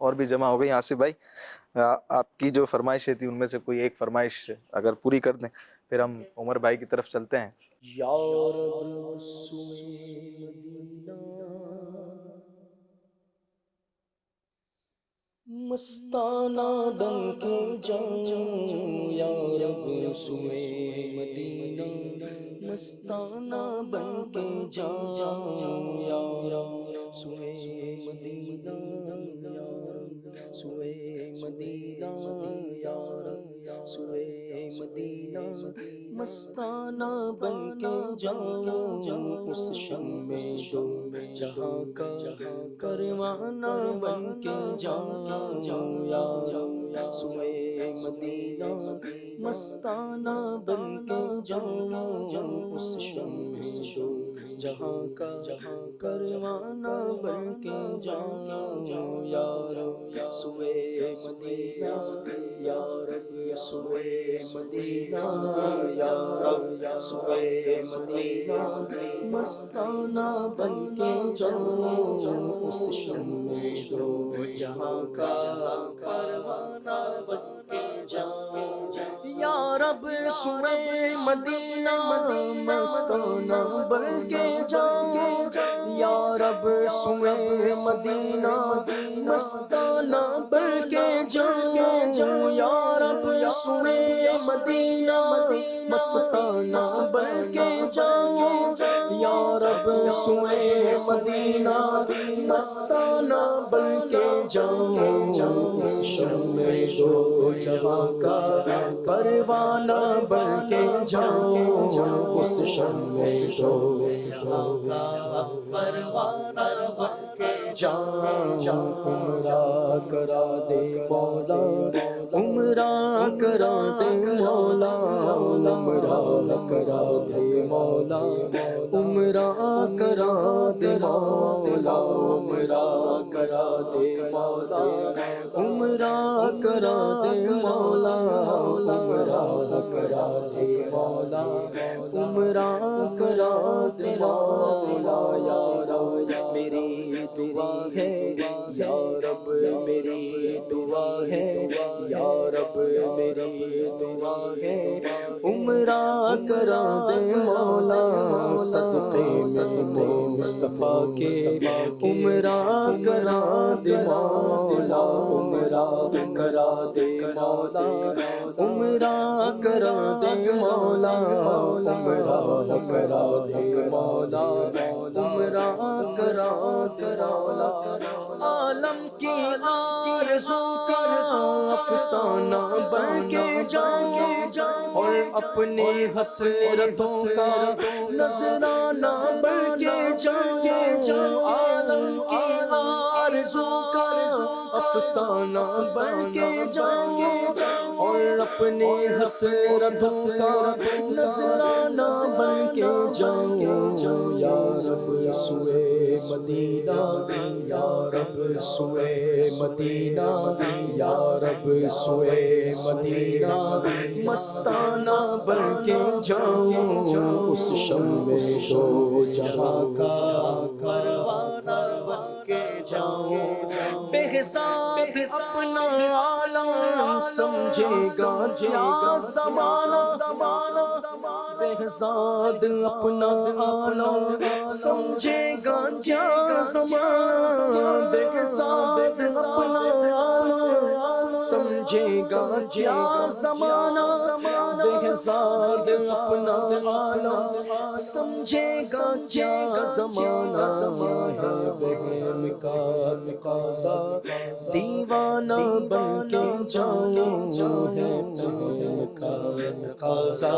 اور بھی جمع ہو گئی. آصف بھائی آپ کی جو فرمائشیں تھی ان میں سے کوئی ایک فرمائش اگر پوری کر دیں پھر ہم عمر بھائی کی طرف چلتے ہیں. یا رب سوئے مدینہ مستانہ بن کے جاؤں، یا رب سوئے مدینہ مستانہ بن کے جاؤں، یا رب سوئے مدینہ، یا رب سوئے مدینہ، یا رب سوئے مدینہ مستانہ بن کے جاؤں، اس شم میں دو جہاں کا پروانہ بن کے جاؤں، یا رب سوئے مدینہ مستانہ بن کے جاؤں، اس شم میں دو جہاں کا پروانہ بن کے جاؤں یا رب سوئے مدینہ یا رب سوئے مدینہ یا رب سوئے مدینہ مستانہ بن کے جاؤں اس شم دو جہاں کا پروانہ بن کے جاؤں یا رب سوئے مدینہ مستانہ بن کے جاؤں یا رب سوئے مدینہ مستانہ بن کے جاؤں یا رب سوئے مدینہ مستانہ بن کے جاؤں یا رب سوئے مدینہ مستانہ بن کے جاؤں اس شم دو جہاں کا پروانہ بن کے جاؤں اس شم دو جہاں کا پروانہ بن کے جاؤں عمرہ کرا دے مولا عمرہ کرا دے مولا عمرہ کرا دے مولا عمرہ کرا دے مولا عمرہ کرا دے مولا عمرہ کرا دے مولا عمرہ کرا دے مولا عمرہ کرا دے مولا یا رب میری دعا ہے یا رب میری دعا ہے یا رب میری دعا ہے عمرہ کرا دے مولا صدقے مصطفیٰ کے عمرہ کرا دے مولا عمرہ کرا دے مولا عمرہ کرا دے مولا عمرہ کرا دے مولا عمرہ کرا مولا عالم کی آرزو کا افسانہ بن کے جاؤں اور اپنے حسرتوں کا نذرانہ بن کے جاؤں عالم کی آرزو کا افسانہ بن کے جاؤں اور اپنے حسرتوں کا نذرانہ بن کے جاؤں یا رب سوئے مدینہ یا رب سوئے مدینہ یا رب سوئے مدینہ مستانہ بن کے جاؤں اس شم دو جہاں کا پروانہ بن کے جاؤں بے حساب اپنا عالم سمجھے گا کیا زمانہ بے حساب اپنا عالم سمجھے گا کیا زمانہ بے حساب اپنا عالم سمجھے گا کیا زمانہ بے حساب اپنا عالم سمجھے گا کیا زمانہ ہے بہن کا تقاضا دیوانہ بن کے جاؤں ہے بہن کا تقاضا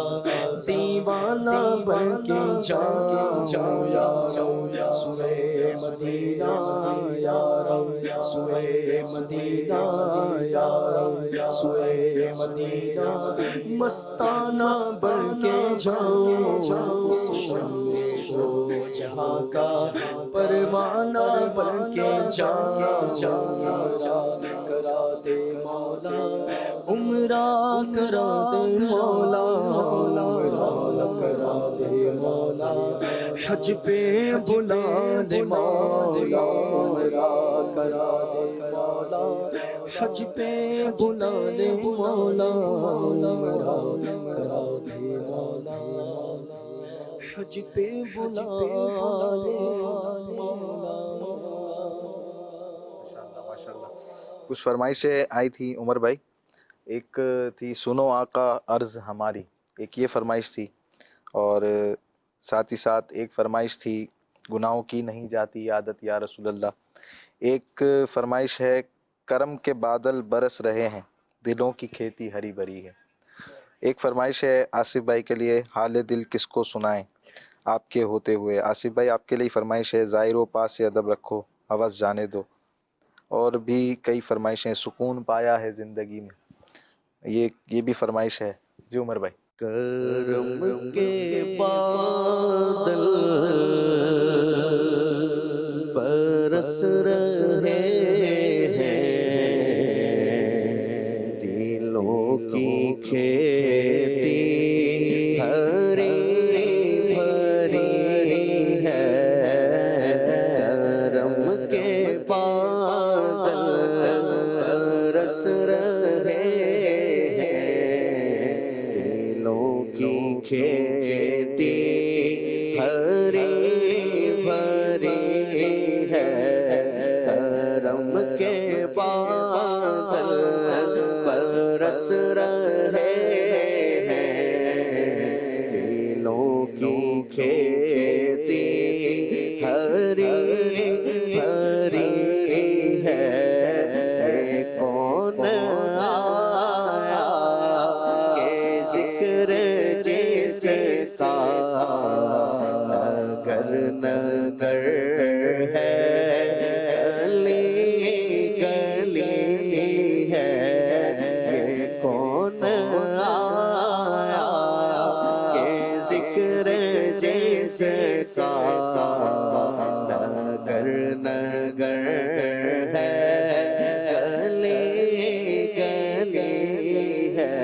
دیوانہ بن کے جاؤں یا رب سوئے مدینہ یا رب سوئے مدینہ یا رب سوئے مدینہ مستانہ بن کے جاؤں اس شم دو جہاں کا پروانہ بن کے جاؤں کرا دے مولا عمرہ کرا دے مولا عمرہ کرا دے مولا حج پہ بلا دے مولا عمرہ کرا دے مولا حج پہ بلا دے مولا عمرہ کرا دے مولا حج پہ بلا دے مولا ماشاءاللہ کچھ فرمائشیں آئی تھی عمر بھائی. ایک تھی سنو آقا عرض ہماری، ایک یہ فرمائش تھی، اور ساتھ ہی ساتھ ایک فرمائش تھی گناہوں کی نہیں جاتی عادت یا رسول اللہ. ایک فرمائش ہے کرم کے بادل برس رہے ہیں دلوں کی کھیتی ہری بھری ہے. ایک فرمائش ہے آصف بھائی کے لیے حال دل کس کو سنائیں آپ کے ہوتے ہوئے. آصف بھائی آپ کے لیے فرمائش ہے ظاہر و پاس سے ادب رکھو ہوس جانے دو. اور بھی کئی فرمائشیں، سکون پایا ہے زندگی میں، یہ بھی فرمائش ہے. جی عمر بھائی. کرم کے بادل برس رہے ہیں، دلوں کی کھیتی ہری بھری ہے، کرم کے بادل برس رہے کھیتی ہری بھری ہے، کرم کے بادل برس رہے ہیں، دلوں کی کھیتی ہری بھری ہے، کون آیا کہ ذکر نگر نگر ہے، گلی گلی ہے، یہ کون آیا کہ ذکر جیسے کا نگر نگر ہے، گلی گلی ہے،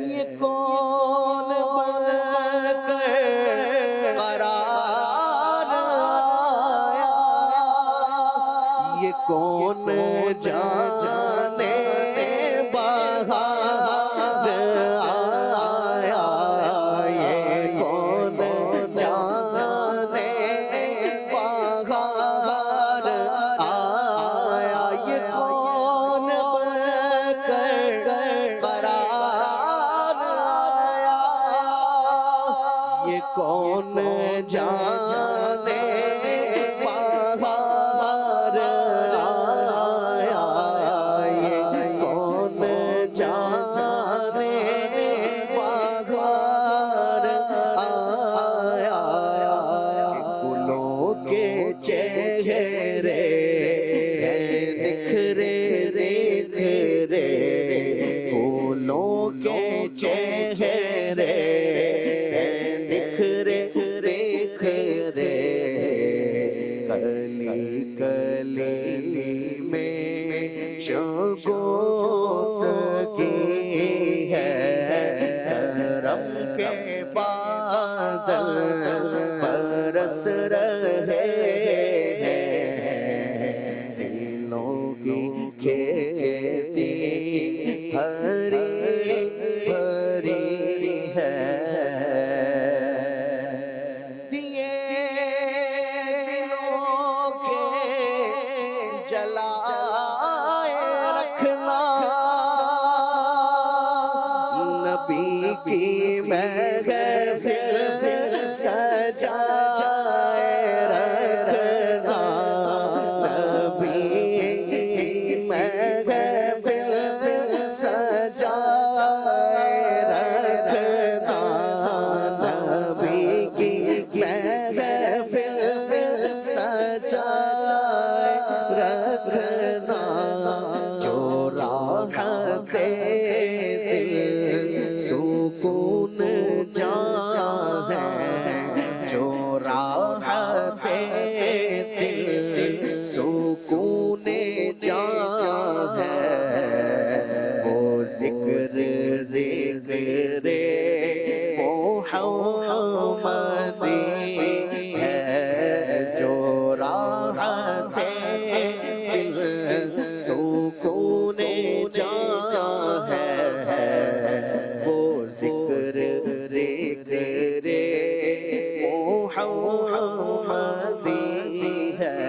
یہ کون بن کر قرار آیا، یہ کون جانے بہار آیا، یہ کون جانے بہار آیا، یہ کون بن کر قرار آیا، یہ کون جانے بہار آیا، یہ کون جانے بہار آیا، گلوں کے چہرے نکھرے نکھرے، گلوں کے چہرے نکھرے نکھرے، کلی کلی میں شگفت کی ہے، کرم کے بادل برس رہے ہیں، دلوں کی کھیتی ہری بھری ہے، دیے دلوں کے جلائے رکھنا، نبی کی محفل سجائے رکھنا، نبی کی محفل سجائے رکھنا، نبی کی محفل سجائے رکھنا، جو راحت دل سکون جان ہے، جو راحت دل سکون جان ہے، وہ ذکر ذکر محمدی ہے، جو راحت دل سکون جان ہے، وہ ذکر ذکر محمدی ہے،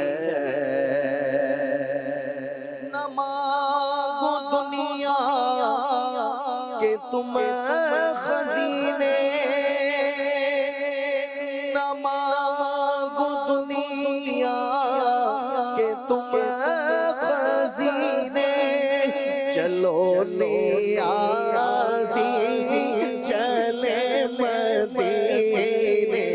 نہ مانگو دنیا کہ تم خزینے، نہ مانگو دنیا کہ تم خزینے، چلو نیازی چلے مدینے،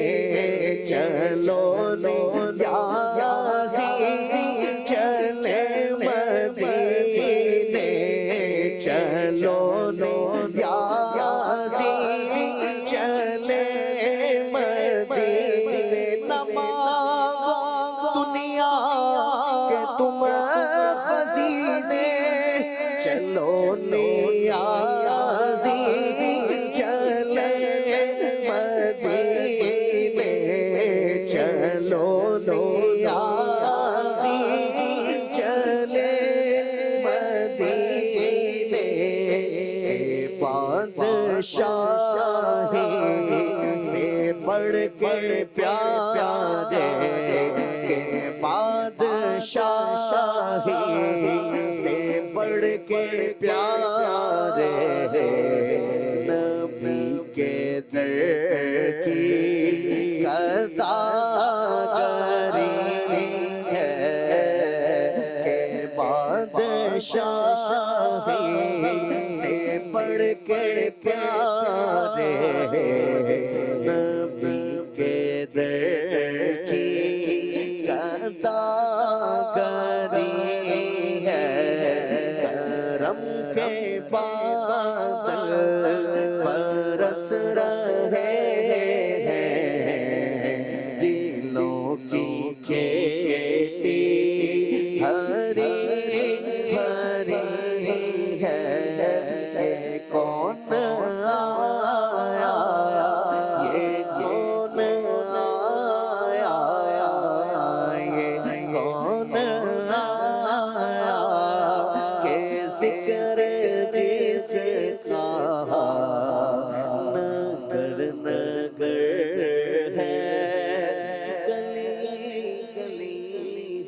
چلو نیازی چلے مدینے، چلو نیازی مانگو دنیا کے تم خزینے، چلو نیازی چلے مدینے، چلو نیازی چلے مدینے، بادشاہی سے بڑھ کر پیارے، کہ بادشاہی سے بڑھ کر پیارے، نبی کے در کی عطاکاری ہے، کہ بادشاہی سے بڑھ کر پیارے، نبی کے در کی عطاکاری ہے، کرم کے بادل برس رہے ہیں، دلوں کی کھیتی ہری بھری ہے، یہ کون آیا، یہ کون آیا، یہ کون آیا، کہ ذکر جس کا نگر نگر ہے، گلی گلی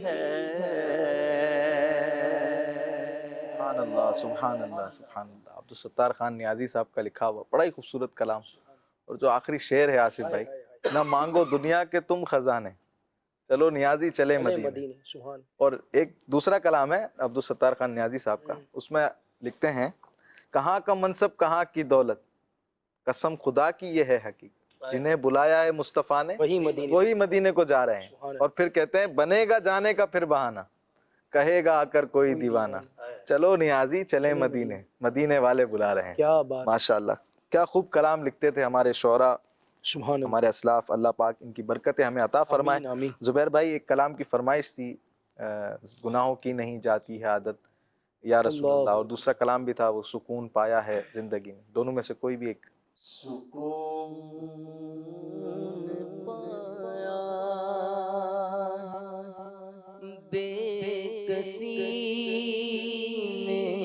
ہے۔ سبحان اللہ سبحان اللہ سبحان اللہ۔ عبدالستار خان نیازی صاحب کا لکھا ہوا بڑا ہی خوبصورت کلام، اور جو آخری شعر ہے آصف بھائی، نہ مانگو دنیا کے تم خزانے، چلو نیازی چلے مدینے۔ سبحان اور ایک دوسرا کلام ہے عبدالستار خان نیازی صاحب کا، اس میں لکھتے ہیں، کہاں کا منصب کہاں کی دولت، قسم خدا کی یہ ہے حقیقت، جنہیں بلایا ہے مصطفیٰ نے وہی مدینے کو جا رہے ہیں۔ اور پھر کہتے ہیں، بنے گا جانے کا پھر بہانہ، کہے گا آ کر کوئی دیوانہ، چلو نیازی چلے مدینے، مدینے والے بلا رہے ہیں۔ کیا بات، ماشاءاللہ کیا خوب کلام لکھتے تھے ہمارے شعراء، سبحان اللہ، ہمارے اسلاف، اللہ پاک ان کی برکتیں ہمیں عطا فرمائے۔ آمین آمین۔ زبیر بھائی ایک کلام کی فرمائش تھی، گناہوں کی نہیں جاتی ہے عادت یا رسول اللہ، اور دوسرا کلام بھی تھا وہ سکون پایا ہے زندگی میں، دونوں میں سے کوئی بھی ایک۔ سکون پایا بے کسی میں،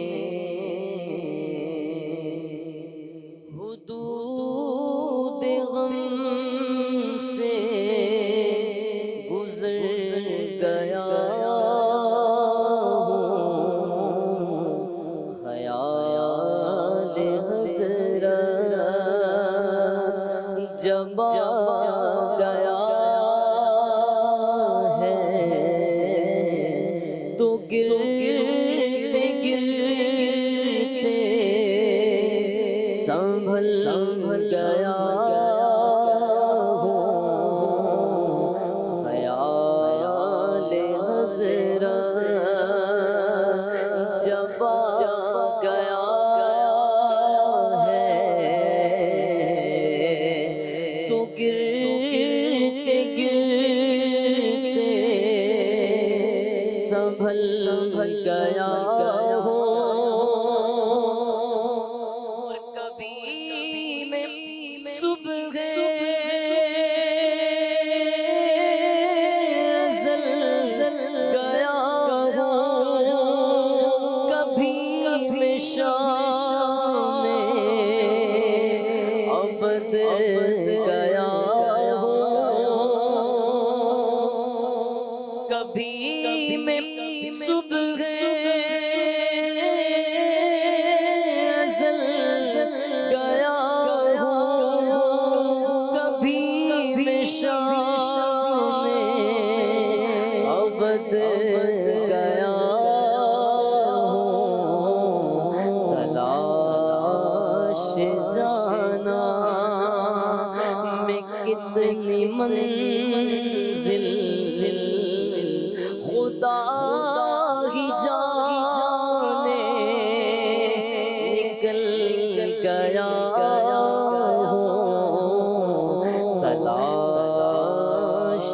حدود غم سے گزر گیا ہوں، خیال حضرت جب آ گیا ہے، تو گرتے گرتے سنبھل گیا ہوں، خیال حضرت جب آ گیا ہے، تو گرتے گرتے سنبھل گیا ہوں، اور کبھی میں صبح ازل گیا ہوں، کبھی میں شام ابد گیا ہوں، کبھی میں صبح ازل گیا ہوں، کبھی میں شام ابد گیا ہوں، تلاش جانا میں کتنی منزل خدا ہی جانے، نکل گیا ہوں، تلاش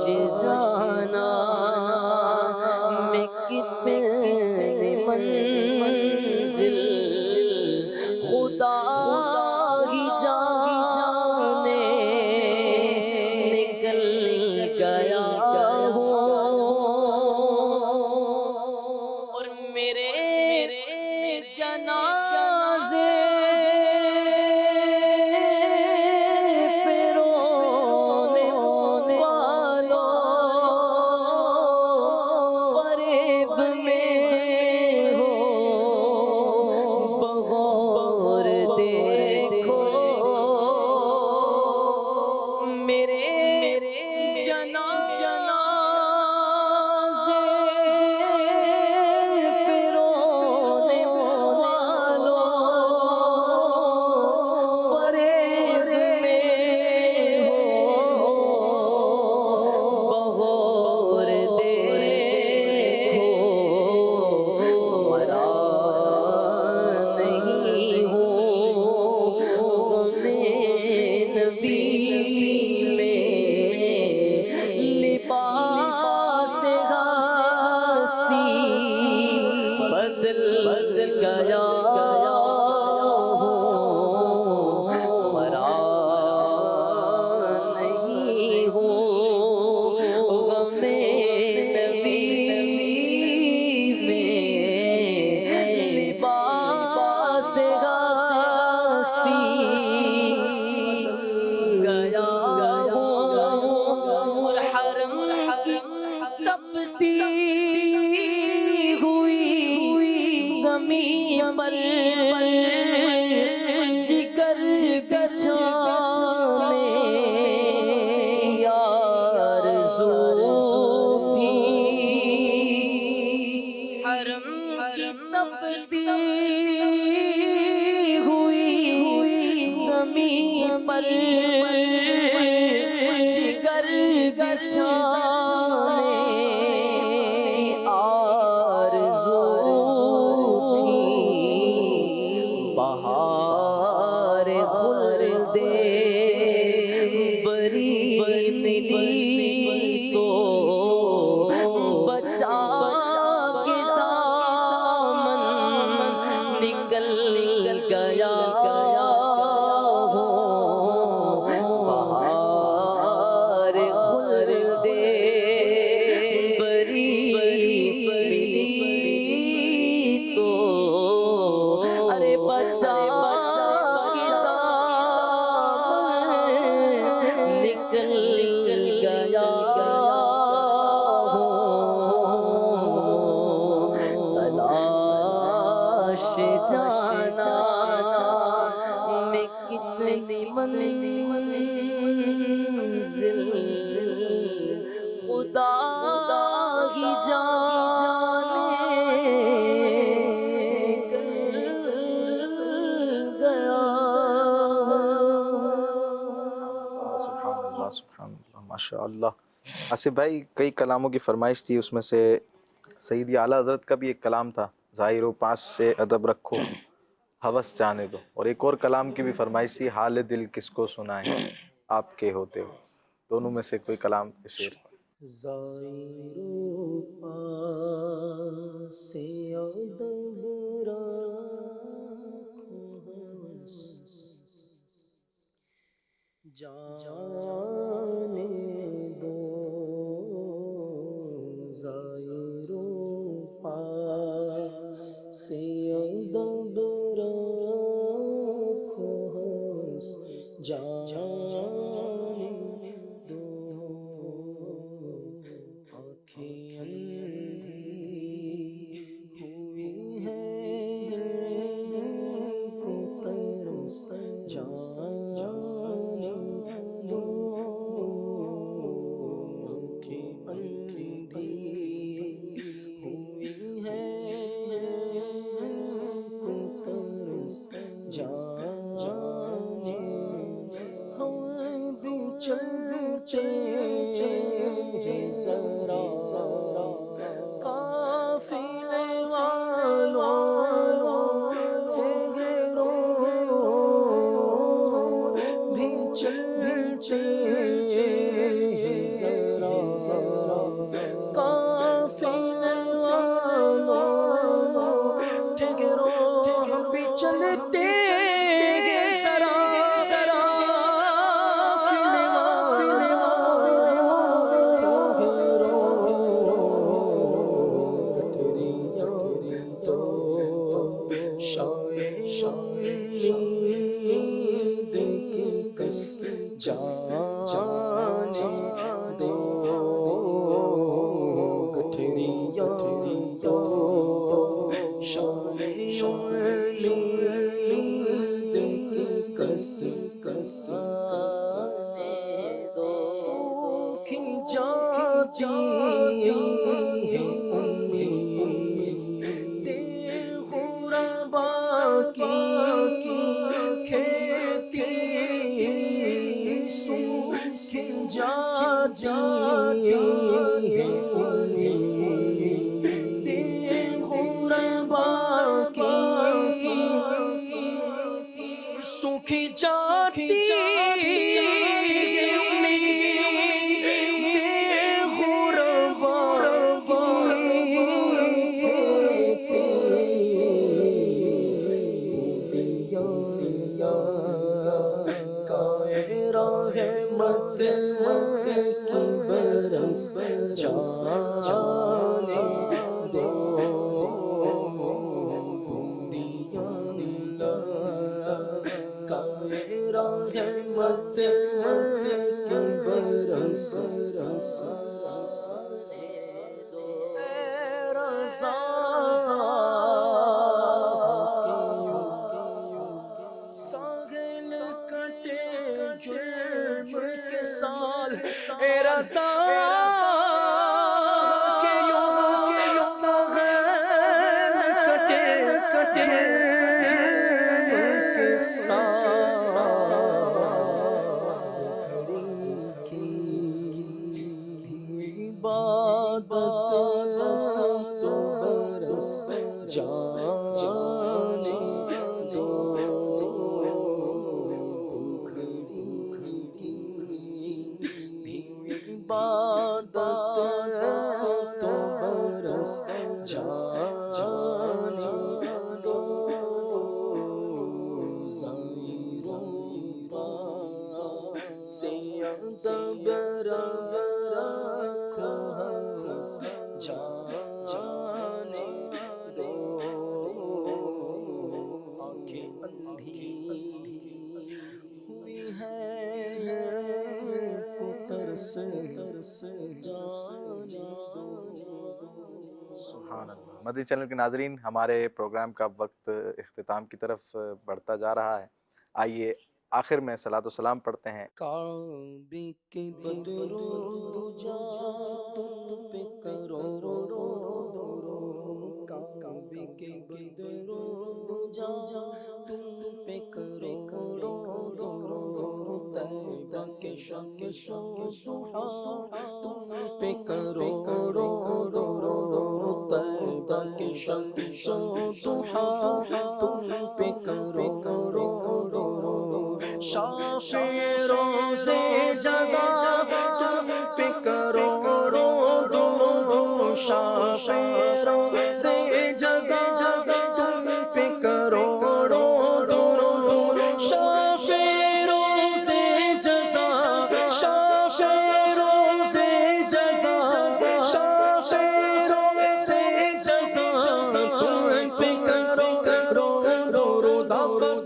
تپتی ہوئی زمین پر جگر بچھانے آرزو تھی حرم کی تپتی ہوئی زمین پر جگر بچھانے آرزو تھی بہار خلد بری ملی تو بچا کے دامن نکل گیا جانا میں کتنی منزل خدا ہی جانے گیا. سبحان اللہ سبحان اللہ ماشاء اللہ. آصف بھائی کئی کلاموں کی فرمائش تھی، اس میں سے سیدی اعلیٰ حضرت کا بھی ایک کلام تھا، ظاہر و پاس سے ادب رکھو ہوس جانے دو، اور ایک اور کلام کی بھی فرمائش تھی، حال دل کس کو سنائیں آپ کے ہوتے ہو. دونوں میں سے کوئی کلام کے شعر. ظاہر و پاس سے ادب رکھو ہوس جانے دو. ظاہر و پاس سے ادب رکھو ہوس جانے دو. آنکھیں اندھی ہوئی ہیں کو ترس جانے دو. آنکھیں اندھی ہوئی ہیں کو ترس جانے. ہم بھی چلتے ذرا قافلے والوں گھیرو بھی چلتے ذرا قافلے والوں ٹھہرو. ہم بھی چلتے جانے دو. گٹھریاں تو شامل کس دو. سوکھی جاتی ہے امید غربا کی کھیتی سوکھی جاتی ہے امید غربا کی سوکھی جاتی جانے دو. رحمت کی برس رضا ساحل کٹے جرم کے سال اے رضا کے یوں ساحل کٹے جرم کے سال عبادت تو برس جانے دو عبادت تو برس جانے دو سے جانے دو آنکھیں اندھی ہوئی ہے کو ترس سبحان اللہ۔ مدنی چینل کے ناظرین، ہمارے پروگرام کا وقت اختتام کی طرف بڑھتا جا رہا ہے۔ آئیے آخر میں صلاۃ و سلام پڑھتے ہیں۔ کعبے کے بدرو جا تم پہ کرو کعبے کے بدرو جا تم پہ کرو طیبہ کے شمس و ضحا تم پہ کرو طیبہ کے شمس و ضحا تم پہ کرو شافع روز جزا تم پہ کرو شافع روز جزا تم پہ کرو شافع روز جزا شافع روز جزا شافع روز جزا تم پہ کرو درود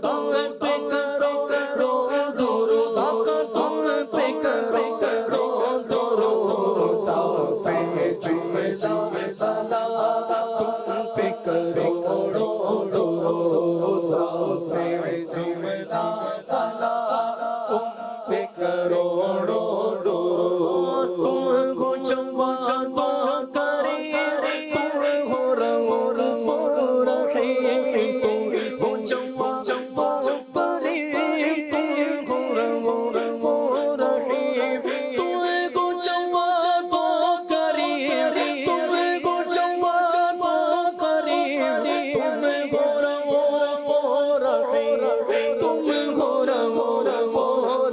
تم پہ کرو درود تم پہ کرو درود جملہ بلا تم پہ کرو درود جملہ بلا تم پہ کرو تم کو جمع کرے تم ہو رہو رہے تم کو جمع کرے تم ہو رہو رہے تم کو جمع کرے تم کو جمع کرے تم ہو رہو رہے تم ہو رہو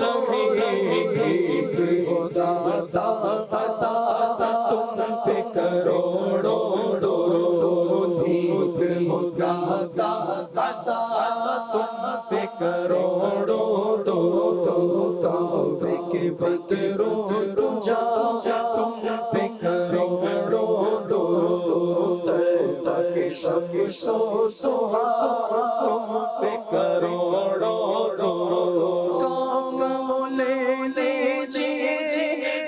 رہے خدا عطا تم پہ کروڑوں بھیک عطا تم پہ کروڑوں کعبے کے بدرو جا تم پہ کروڑوں طیبہ کے شمس و ضحا تم پہ کروڑوں لے لیجیے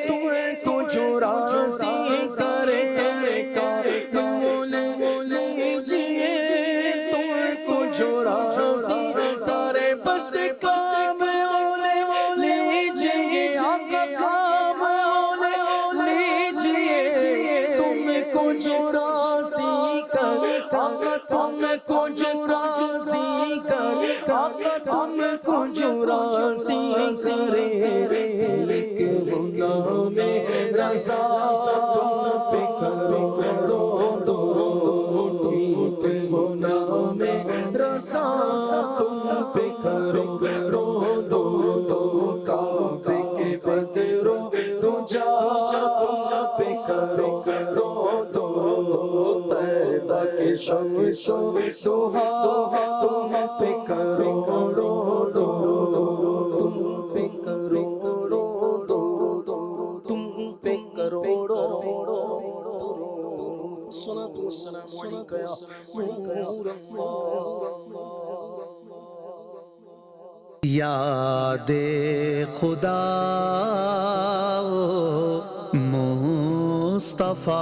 تم کو جو راضی کرے لے لیجیے تم کو جو راضی سارے بس کام لیجیے آقا کام لیجیے تم کو جو راضی آقا تم کو جو راضی آقا تم کو جو راضی کرے ایک غلام رضا تم پہ کرو ٹھیک غلام رضا تم پہ کرو کعبے کے بدرو جا تم پہ کرو طیبہ کے شمس و ضحا تم پہ کرو تم پہ کرو تم پہ کرو الصلاة والسلام علیکہ یا نور اللہ یاد خدا مصطفیٰ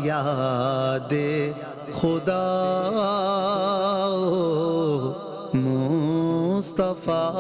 یاد خدا مصطفیٰ